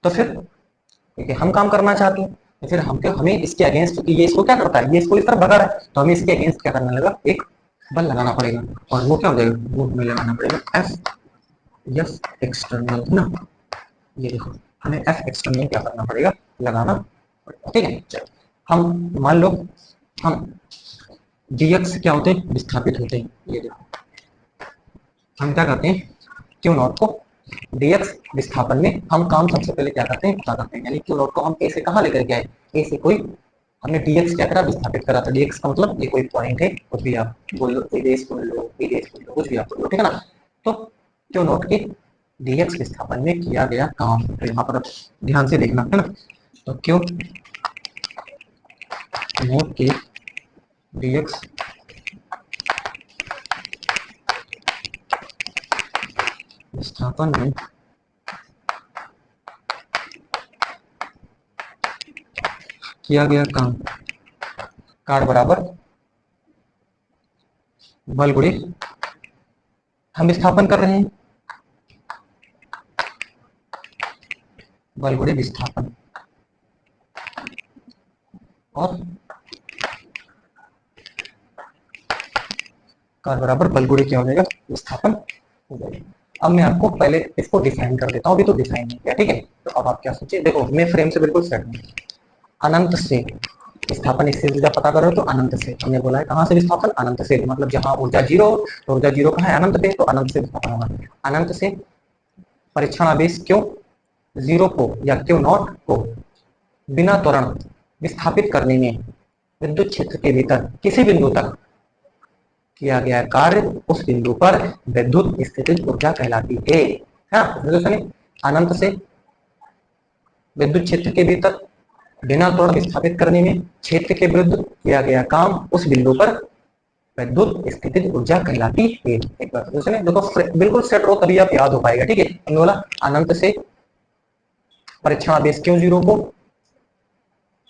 तो फिर ठीक है, हम काम करना चाहते हैं तो फिर हमें इसके अगेंस्ट, क्योंकि ये इसको क्या करता है, ये इसको इस तरफ भगा रहा है, तो हमें इसके अगेंस्ट क्या करना लगा, एक बल लगाना पड़ेगा। और वो क्या हो जाएगा, वो हमें लगाना पड़ेगा एफ एक्सटर्नल ना, ये देखो हमें एफ एक्सटर्नल क्या करना पड़ेगा, लगाना पड़ेगा। ठीक है, चलो हम मान लो हम dx क्या होते हैं, विस्थापित होते हैं। ये देखो हम क्या करते हैं, क्यू नॉट को dx विस्थापन में हम काम सबसे पहले क्या करते हैं, पता करते हैं। यानी क्यू नॉट को हम ए से कहाँ लेकर के आए, ए से कोई हमने dx क्या करा, विस्थापित करा था। dx का मतलब ये कोई पॉइंट है, कुछ भी आप बोल लो, विदेश बोल लो, विदेश बोल लो, कुछ भी आप बोल लो, ठीक है ना। तो क्यू नॉट के dx विस्थापन में किया गया काम, तो यहाँ पर ध्यान से देखना है ना। तो क्यू नॉट के dx विस्थापन में किया गया काम, कार्य बराबर बल गुणे, हम विस्थापन कर रहे हैं, बल गुणे विस्थापन, और कार्य बराबर बल गुणे क्या हो जाएगा, विस्थापन हो जाएगा। अब मैं आपको पहले इसको डिफाइन कर देता हूँ, अभी तो डिफाइन नहीं किया। ठीक है, तो अब आप क्या सोचिए, देखो मैं फ्रेम से बिल्कुल सेट हूँ, अनंत से विस्थापन इससे ऊर्जा पता करो तो अनंत से, हमने बोला है कहाँ से विस्थापन, अनंत से, मतलब जहां ऊर्जा जीरो, तो ऊर्जा जीरो कहाँ है, अनंत पे, तो अनंत से विस्थापन होगा। अनंत से परीक्षण आवेश क्यों जीरो को या क्यू नॉट को बिना त्वरण विस्थापित करने में विद्युत क्षेत्र के भीतर किसी बिंदु तक किया गया कार्य, उस बिंदु पर विद्युत स्थितिज ऊर्जा कहलाती है। अनंत से विद्युत क्षेत्र के भीतर बिना त्वरण विस्थापित करने में क्षेत्र के विरुद्ध किया गया काम, उस बिंदु पर विद्युत स्थितिज ऊर्जा कहलाती है। एक बार देखो बिल्कुल सेट रहो तभी आप याद हो पाएगा। ठीक है, हमने बोला अनंत से परीक्षण आवेश क्यों जीरो को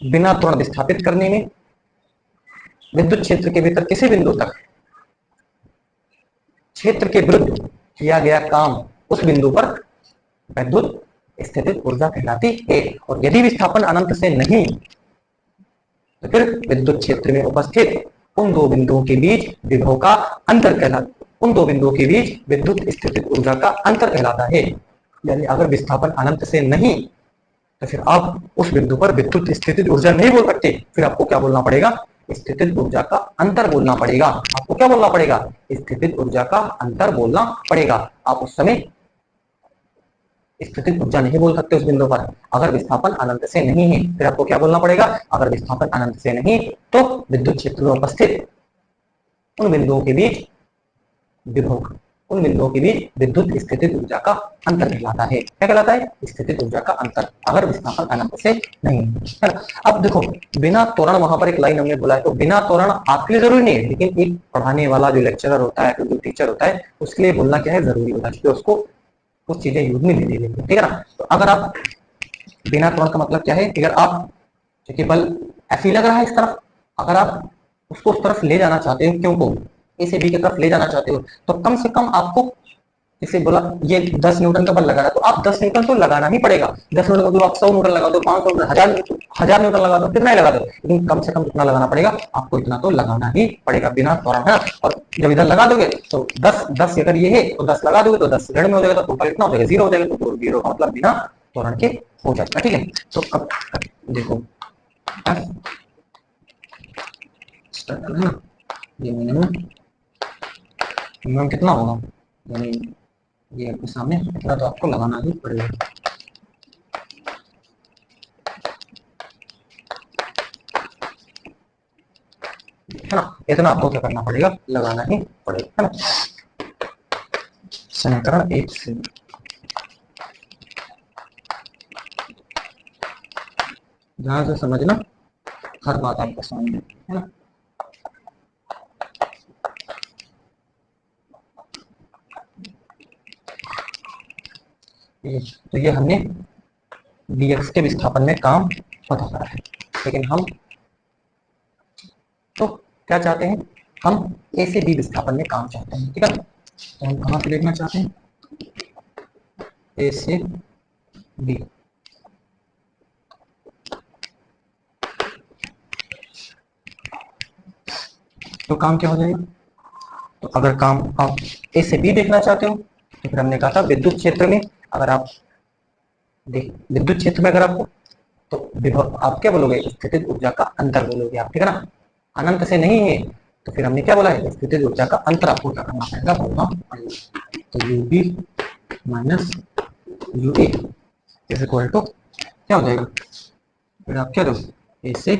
बिना त्वरण विस्थापित करने में विद्युत क्षेत्र के भीतर किसी बिंदु तक क्षेत्र के विरुद्ध किया गया काम, उस बिंदु पर विद्युत स्थितिज ऊर्जा कहलाती है। और यदि विस्थापन अनंत से नहीं तो फिर विद्युत क्षेत्र में उपस्थित उन दो बिंदुओं के बीच विभव का अंतर कहलाता, उन दो बिंदुओं के बीच विद्युत स्थितिज ऊर्जा का अंतर कहलाता है। यानी अगर विस्थापन अनंत से नहीं तो फिर आप उस बिंदु पर विद्युत स्थितिज ऊर्जा नहीं बोल सकते, फिर आपको क्या बोलना पड़ेगा, स्थितिज ऊर्जा का अंतर बोलना पड़ेगा। आपको क्या बोलना पड़ेगा, स्थितिज ऊर्जा का अंतर बोलना पड़ेगा। आप उस समय स्थितिज ऊर्जा नहीं बोल सकते उस बिंदु पर, अगर विस्थापन अनंत से नहीं है। फिर आपको क्या बोलना पड़ेगा, अगर विस्थापन अनंत से नहीं तो विद्युत क्षेत्र में उपस्थित उन बिंदुओं के बीच विभव, उन बिंदुओं के बीच विद्युत स्थितिज ऊर्जा का अंतर कहलाता है। क्या कहलाता है, स्थितिज ऊर्जा का अंतर, अगर विस्थापन अनंत से नहीं है ना। अब देखो बिना त्वरण, वहां पर एक लाइन हमने बोला है, तो बिना त्वरण आपके लिए जरूरी नहीं है, लेकिन एक पढ़ाने वाला जो लेक्चरर होता है, जो टीचर होता है, उसके लिए बोलना क्या है, जरूरी होता है, क्योंकि उसको कुछ चीजें यूज में ले लेंगे। ठीक है ना। तो अगर आप बिना त्वरण का मतलब क्या है, अगर आप क्योंकि बल ऐसे ही लग रहा है इस तरफ, अगर आप उसको उस तरफ ले जाना चाहते हो, क्यों को ए से बी की तरफ ले जाना चाहते हो, तो कम से कम आपको जैसे बोला ये 10 न्यूटन का बल लगा रहा है, तो आप 10 न्यूटन तो लगाना ही पड़ेगा। 10 न्यूटन का बल आप 100 न्यूटन लगा दो, 500 न्यूटन, 1000 न्यूटन लगा दो, कितना ही लगा दो, लेकिन कम से कम कितना लगाना पड़ेगा आपको, इतना तो लगाना ही पड़ेगा बिना त्वरण, है। और जब इधर लगा दोगे तो 10 अगर ये है तो 10 लगा दोगे तो 10 ऋण में हो जाएगा, तो टोटल कितना हो जाएगा, 0 हो जाएगा। तो 0 का मतलब बिना त्वरण के हो जाएगा, ठीक है। तो अब देखो ये मिनिमम कितना होगा, यानी ये आपके सामने इतना तो आपको लगाना ही पड़ेगा, है ना। इतना आपको क्या करना पड़ेगा, लगाना ही पड़ेगा, है ना। समीकरण 1 से ध्यान से समझना, हर बात आपके सामने, है ना। तो ये हमने dx के विस्थापन में काम पता करा है, लेकिन हम तो क्या चाहते हैं, हम a से b विस्थापन में काम चाहते हैं, ठीक है। तो हम कहाँ से देखना चाहते हैं, a से b। तो काम क्या हो जाएगा, तो अगर काम आप a से b देखना चाहते हो तो फिर हमने कहा था विद्युत क्षेत्र में, अगर आप विद्युत क्षेत्र में अगर आपको, तो विभव आप क्या बोलोगे, स्थितिज ऊर्जा का अंतर बोलोगे आप, ठीक है ना। अनंत से नहीं है तो फिर हमने क्या बोला है, स्थितिज ऊर्जा का अंतर आपको क्या करना पड़ेगा, बोलना। तो u B minus U A is equal to क्या हो जाएगा, फिर आप क्या दोगे, ए से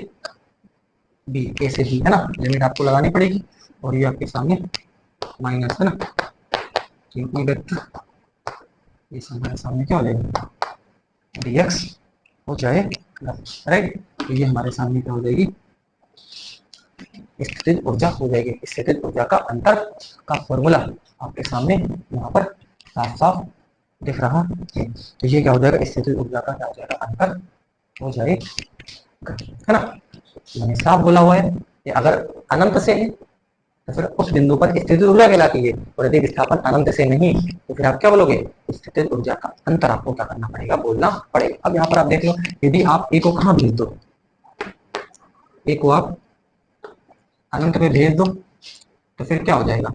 बी, ए से बी, है ना। लिमिट आपको लगानी पड़ेगी, और ये आपके सामने माइनस, है ना, क्योंकि वेक्टर ये हमारे सामने क्या हो जाएगा, dx हो जाए, राइट। तो ये हमारे सामने क्या हो जाएगी, स्थितिज ऊर्जा हो जाएगी। स्थितिज ऊर्जा का अंतर का फॉर्मूला आपके सामने यहाँ पर साफ साफ दिख रहा है। तो ये क्या हो जाएगा, स्थितिज ऊर्जा का क्या हो जाएगा, अंतर हो जाएगा, है ना। मैंने साफ बोला हुआ है कि अगर अनंत से है तो फिर उस बिंदु पर स्थितिज ऊर्जा कहलाती है, और यदि विस्थापन अनंत से नहीं तो फिर आप क्या बोलोगे, स्थितिज ऊर्जा का अंतर आपको क्या करना पड़ेगा, बोलना पड़ेगा। अब यहाँ पर आप देख लो, यदि आप ए को कहाँ भेज दो, ए को आप अनंत पे भेज दो तो फिर क्या हो जाएगा,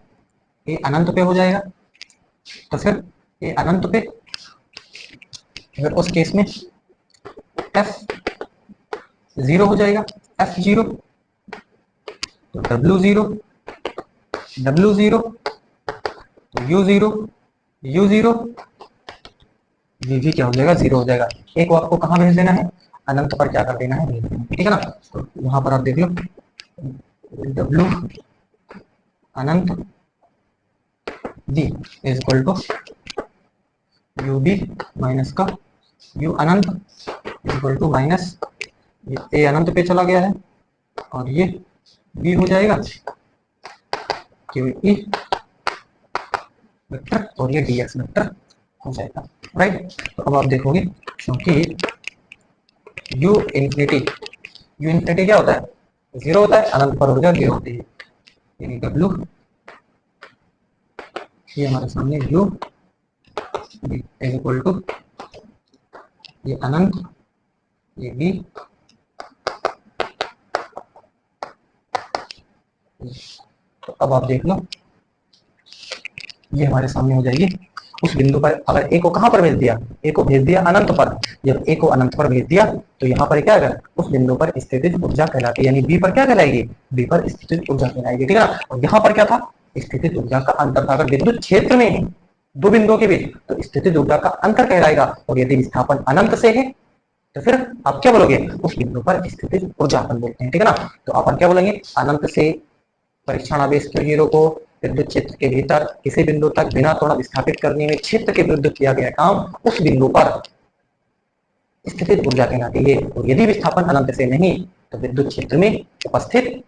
ए अनंत पे हो जाएगा, तो फिर ए अनंत पे, फिर उस केस में एफ 0 हो जाएगा, एफ 0, तो डब्ल्यू 0, डब्ल्यू 0, तो यू 0, यू 0, वी भी क्या हो जाएगा, 0 हो जाएगा। एक को आपको कहाँ भेज देना है, अनंत पर क्या कर देना है, भेज देना है, ठीक है ना। तो वहां पर आप देख लो, डब्ल्यू अनंत G is equal to U B minus का यू अनंत इज इक्वल टू माइनस, ये ए अनंत पे चला गया है, और ये बी हो जाएगा क्यू ई वेक्टर, और ये डी एक्स वेक्टर हो जाएगा, राइट। तो अब आप देखोगे, क्योंकि यू इन्फिनिटी क्या होता है, 0 होता है, अनंत पर ऊर्जा 0 होती है, यानी डब्ल्यू ये हमारे सामने यू इज इक्वल टू ये अनंत, ये बी, तो अब आप देख लो, ये हमारे सामने हो जाएगी उस बिंदु पर। अगर ए को कहां पर भेज दिया, ए को भेज दिया अनंत पर, जब ए को अनंत पर भेज दिया तो यहाँ पर क्या है, उस बिंदु पर स्थितिज ऊर्जा कहलाती है, यानी बी पर क्या कहलाएगी, बी पर स्थितिज ऊर्जा कहलाएगी, ठीक है ना। और यहाँ पर क्या था, स्थितिज ऊर्जा का अंतर था। अगर विद्युत क्षेत्र में है दो बिंदुओं के बीच तो स्थितिज ऊर्जा का अंतर कहलाएगा, और यदि विस्थापन अनंत से है तो फिर आप क्या बोलोगे, उस बिंदु पर स्थितिज ऊर्जा अपन बोलते हैं, ठीक है ना। तो अपन क्या बोलेंगे, अनंत से परीक्षण आवेश के को विद्युत क्षेत्र के भीतर किसी बिंदु तक बिना त्वरण विस्थापित करने में क्षेत्र के विरुद्ध किया गया काम उस बिंदु पर स्थितिज ऊर्जा कहलाती है। और यदि विस्थापन अनंत से नहीं तो विद्युत क्षेत्र में उपस्थित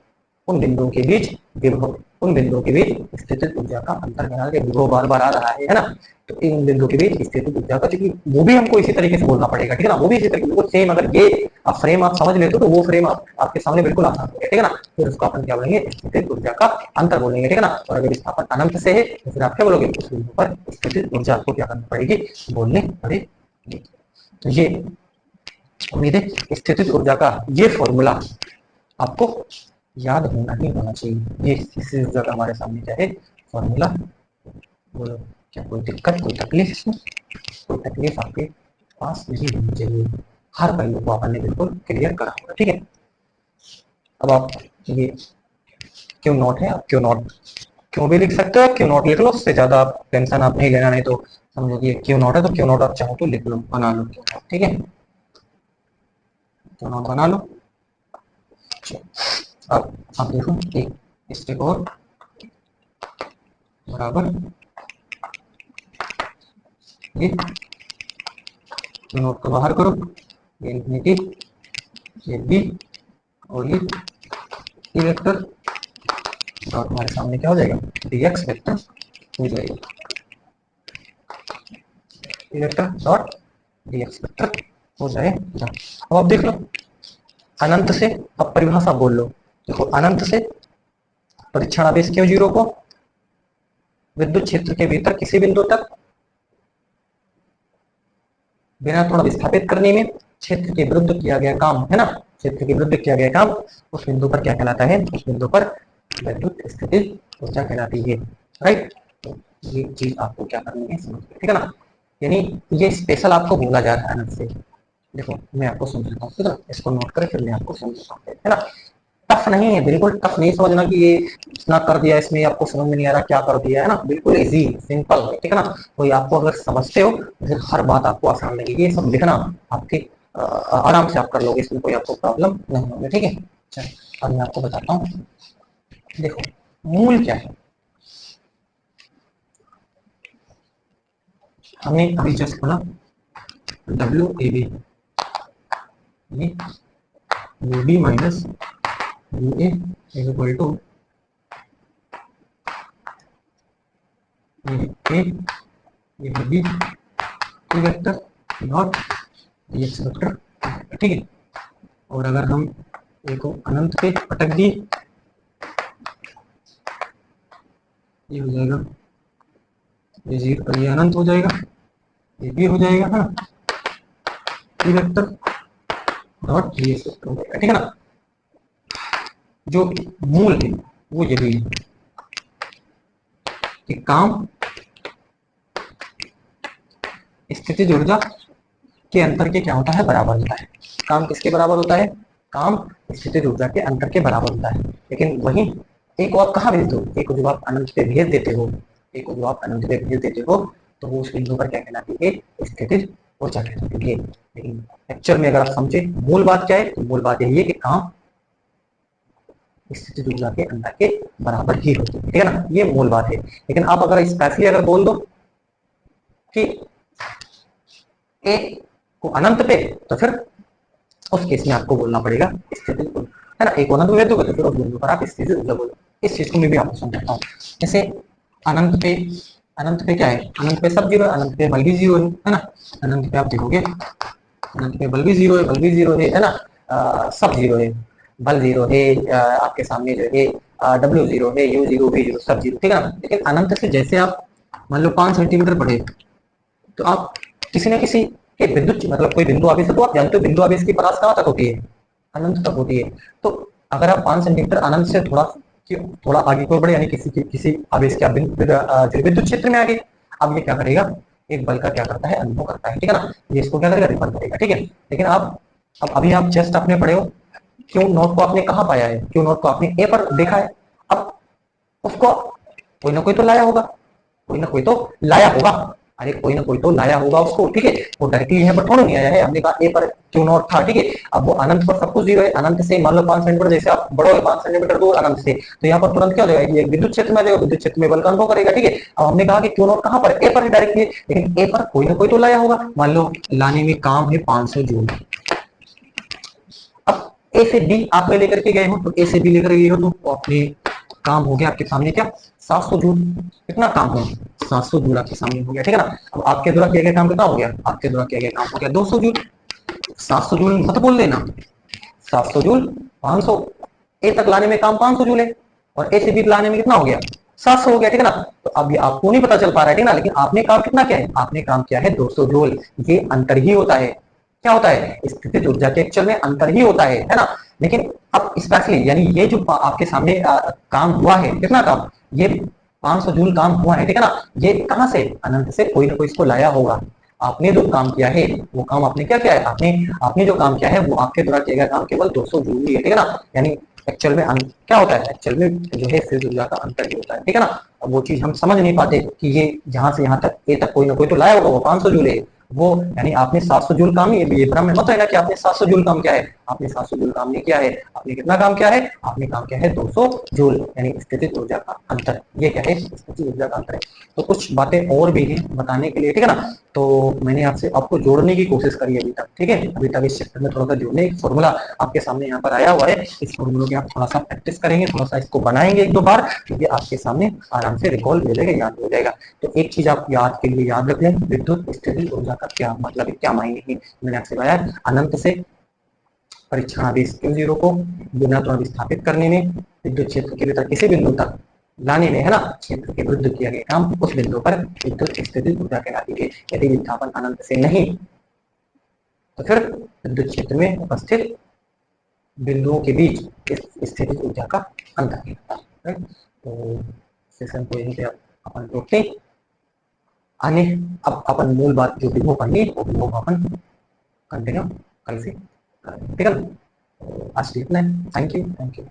उन बिंदुओं के बीच विभव, उन बिंदुओं के बीच स्थितिज ऊर्जा का अंतर निकाल के, विभव बार बार आ रहा है ना, तो इन बिंदुओं के बीच स्थितिज ऊर्जा का, क्योंकि वो भी हमको इसी तरीके से बोलना पड़ेगा, ठीक है ना, वो भी इसी तरीके से सेम, अगर ये आप फ्रेम आप समझ लेते हो तो वो फ्रेम आपके सामने बिल्कुल आसान हो गया, ठीक है ना। फिर उसको अपन क्या बोलेंगे, स्थितिज ऊर्जा का अंतर बोलेंगे, ठीक है ना। और अगर विस्थापन अनंत से है तो फिर आप क्या बोलोगे, उस बिंदु पर स्थितिज ऊर्जा आपको क्या करनी पड़ेगी, बोलनी पड़ेगी। तो ये उम्मीद है स्थितिज ऊर्जा का ये फॉर्मूला आपको याद होना ही होना चाहिए। ये स्थितिज ऊर्जा का हमारे सामने क्या है फॉर्मूला, बोलो क्या कोई दिक्कत, कोई तकलीफ इसमें, कोई तकलीफ आपके पास नहीं होनी चाहिए, हर पहलू को आपने बिल्कुल क्लियर करा होगा, ठीक है। अब आप ये क्यों नोट है, आप क्यों नोट क्यों भी लिख सकते हो, क्यों नोट लिख लो, उससे ज्यादा आप टेंशन आप नहीं लेना, नहीं तो समझो कि क्यों नोट है तो क्यों नोट आप चाहो तो लिख लो, बना लो, ठीक है, क्यों नोट बना लो। अब आप देखो एक स्टेप और बराबर ये नोट को बाहर करो, ये इन्फिनिटी, ये बी और ये वेक्टर और हमारे सामने क्या हो जाएगा, dx वेक्टर हो जाएगा, वेक्टर डॉट dx वेक्टर हो जाएगा। अब आप देख लो अनंत से, अब परिभाषा बोल लो, देखो अनंत से परीक्षण आवेश क्यों जीरो को विद्युत क्षेत्र के भीतर किसी बिंदु तक बिना थोड़ा विस्थापित करने में क्षेत्र के विरुद्ध किया गया काम, है ना, क्षेत्र के विरुद्ध किया गया काम उस बिंदु पर क्या कहलाता है, उस बिंदु पर विद्युत स्थितिज ऊर्जा कहलाती है, राइट। तो ये चीज आपको क्या करनी है समझ, ठीक है ना, यानी ये स्पेशल आपको बोला जा रहा है अनंत से। देखो मैं आपको समझाता हूँ, ठीक है, इसको नोट करें फिर मैं आपको समझाता हूँ, है ना। टफ नहीं है, बिल्कुल टफ नहीं समझना कि ये इतना कर दिया इसमें आपको समझ में नहीं आ रहा क्या कर दिया, है ना, बिल्कुल इजी सिंपल है, ठीक है ना। कोई आपको अगर समझते हो तो फिर हर बात आपको आसान लगेगी, ये सब लिखना आपके आराम से आप कर लोगे, इसमें कोई आपको प्रॉब्लम नहीं होगी, ठीक है। चलो अब मैं आपको बताता हूँ, देखो मूल क्या है, हमने अभी जस्ट पढ़ा W A B, U B minus U A is equal to A ये B vector nought dx vector, ठीक है। और अगर हम ए को अनंत पे पटक दिए ये हो जाएगा, ये जीरो, ये अनंत हो जाएगा, ये भी हो जाएगा, है ना, E vector dot dx vector हो जाएगा, ठीक है ना। जो मूल है वो यही है कि काम स्थितिज ऊर्जा के अंतर के क्या होता है, बराबर होता है। काम किसके बराबर होता है, काम स्थितिज ऊर्जा के अंतर के बराबर होता है। लेकिन वही एक को आप कहाँ भेज दो, एक को जब आप अनंत पे भेज देते हो, एक को जब आप अनंत पे भेज देते हो तो वो उस बिंदु पर क्या कहलाती है, स्थितिज ऊर्जा कहलाती है। लेकिन एक्चुअल में अगर आप समझे मूल बात क्या है, तो मूल बात यही है कि काम स्थितिज ऊर्जा के अंतर के बराबर ही होती है, ठीक है ना, ये मूल बात है। लेकिन आप अगर स्पेशली अगर बोल दो कि ए को अनंत पे, तो फिर उस केस में आपको बोलना पड़ेगा स्थितिज ऊर्जा, है ना, एक अनंत पे दोगे तो फिर उस बिंदु पर आप स्थितिज ऊर्जा बोलो। इस चीज को मैं भी आपको समझाता हूँ, जैसे अनंत पे क्या है, अनंत पे सब जीरो है, अनंत पे बल भी जीरो है ना, अनंत पे आप देखोगे अनंत पे बल भी जीरो है, बल भी जीरो है ना, सब जीरो है, बल जीरो है, आपके सामने जो है डब्ल्यू जीरो है, यू जीरो, वी जीरो, सब जीरो, ठीक है ना। लेकिन अनंत से जैसे आप मान लो 5 सेंटीमीटर बढ़े तो आप किसी न किसी के विद्युत मतलब कोई बिंदु आवेश है, तो आप जानते हो बिंदु आवेश की परास कहाँ तक होती है, अनंत तक होती है। तो अगर आप 5 सेंटीमीटर अनंत से थोड़ा आगे को बढ़े, यानी किसी आवेश के विद्युत क्षेत्र में आगे, अब ये क्या करेगा, एक बल का क्या करता है, अनुभव करता है, ठीक है ना, ये इसको क्या करेगा, रिपल करेगा, ठीक है। लेकिन आप अब अभी आप जस्ट आपने पढ़े हो, क्यों नोट को आपने कहाँ पाया है, क्यों नोट को आपने ए पर देखा है, अब उसको कोई ना कोई तो लाया होगा, कोई ना कोई तो लाया होगा, अरे कोई ना कोई तो लाया होगा उसको, ठीक है। वो डायरेक्टली यहाँ पर थोड़ा नहीं आया है, हमने कहा ए पर क्यू नॉट था, ठीक है। अब वो अनंत पर सब कुछ जीरो है, अनंत से मान लो 5 सेंटीमीटर जैसे आप बढ़ोगे 5 सेंटीमीटर दूर अनंत से, तो यहाँ पर तुरंत क्या हो जाएगा, एक विद्युत क्षेत्र में जाएगा, विद्युत क्षेत्र में बल का अनुभव करेगा, ठीक है। अब हमने कहा कि क्यू नॉट कहाँ पर, ए पर है डायरेक्टली, लेकिन ए पर कोई ना कोई तो लाया होगा, मान लो लाने में काम है 500 जूल। अब ए से बी आप लेकर के गए हो, तो ए से बी लेकर गए हो तो अपने काम हो गया आपके सामने क्या 700 जूल। कितना काम हो 700 जूल आपके सामने हो गया, ठीक है ना। अब आपके द्वारा किया गया काम कितना हो गया, आपके द्वारा किया गया काम हो गया 200 जूल। 700 जूल मत बोल देना, 700 जूल 500, ए तक लाने में काम 500 जूल है और ए से बी लाने में कितना हो गया 700 हो गया, ठीक है ना। तो अब ये आपको नहीं पता चल पा रहा है, ठीक है ना, लेकिन आपने काम कितना किया है, आपने काम किया है 200 जूल। ये अंतर ही होता है, क्या होता है, स्थितिज ऊर्जा के एक्चुअल में अंतर ही होता है ना। लेकिन अब स्पेशली यानी ये जो आपके सामने काम हुआ है, कितना काम, ये 500 जूल काम हुआ है, ठीक है ना। ये कहां से, अनंत से कोई ना कोई इसको लाया होगा। आपने जो काम किया है वो काम आपने क्या किया है, आपने आपने जो काम किया है वो आपके द्वारा किया गया काम केवल 200 जूल ही है, ठीक है ना। यानी एक्चुअल में क्या होता है, एक्चुअल में जो है स्थितिज ऊर्जा का अंतर ही होता है, ठीक है ना। अब वो चीज हम समझ नहीं पाते कि ये यहाँ से यहाँ तक ए तक कोई ना कोई तो लाया होगा, वो 500 जूल है वो, यानी आपने 700 जूल काम, ये भ्रम में मत रहना कि आपने 700 जूल काम किया है। आपने 700 जूल काम नहीं किया है, आपने कितना काम किया है, आपने काम किया है 200 जूल, यानी स्थितिज ऊर्जा का अंतर। ये क्या है, स्थितिज ऊर्जा का अंतर है। तो कुछ बातें और भी हैं बताने के लिए, ठीक है ना। तो मैंने आपसे आपको जोड़ने की कोशिश करी अभी तक, ठीक है। अभी तक इस चैप्टर में थोड़ा सा जोड़ने, एक फॉर्मूला आपके सामने यहाँ पर आया हुआ है, इस फॉर्मूले की आप थोड़ा सा प्रैक्टिस करेंगे, थोड़ा सा इसको बनाएंगे एक दो बार, तो ये आपके सामने आराम से रिकॉल हो जाएगा, याद हो जाएगा। तो एक चीज आप याद के लिए याद रख लें, विद्युत स्थितिज ऊर्जा का क्या मतलब है, क्या मायने है। मैंने आपसे बताया अनंत से परीक्षण आवेश Q0 को बिना तो विस्थापित करने में, विद्युत क्षेत्र के भीतर किसी बिंदु तक लाने में, है ना, क्षेत्र के विरुद्ध किया गया काम उस बिंदु पर विद्युत स्थितिज ऊर्जा कहलाती है। यदि विस्थापन अनंत से नहीं तो फिर विद्युत क्षेत्र में उपस्थित बिंदुओं के बीच इस स्थितिज ऊर्जा का अंतर कहलाता है। तो सेशन को यहीं पे अपन रोकते हैं, आगे अब अपन मूल बात जो भी वो पढ़नी वो अपन कंटिन्यू कल से, ठीक है ना। आज इतना है, थैंक यू।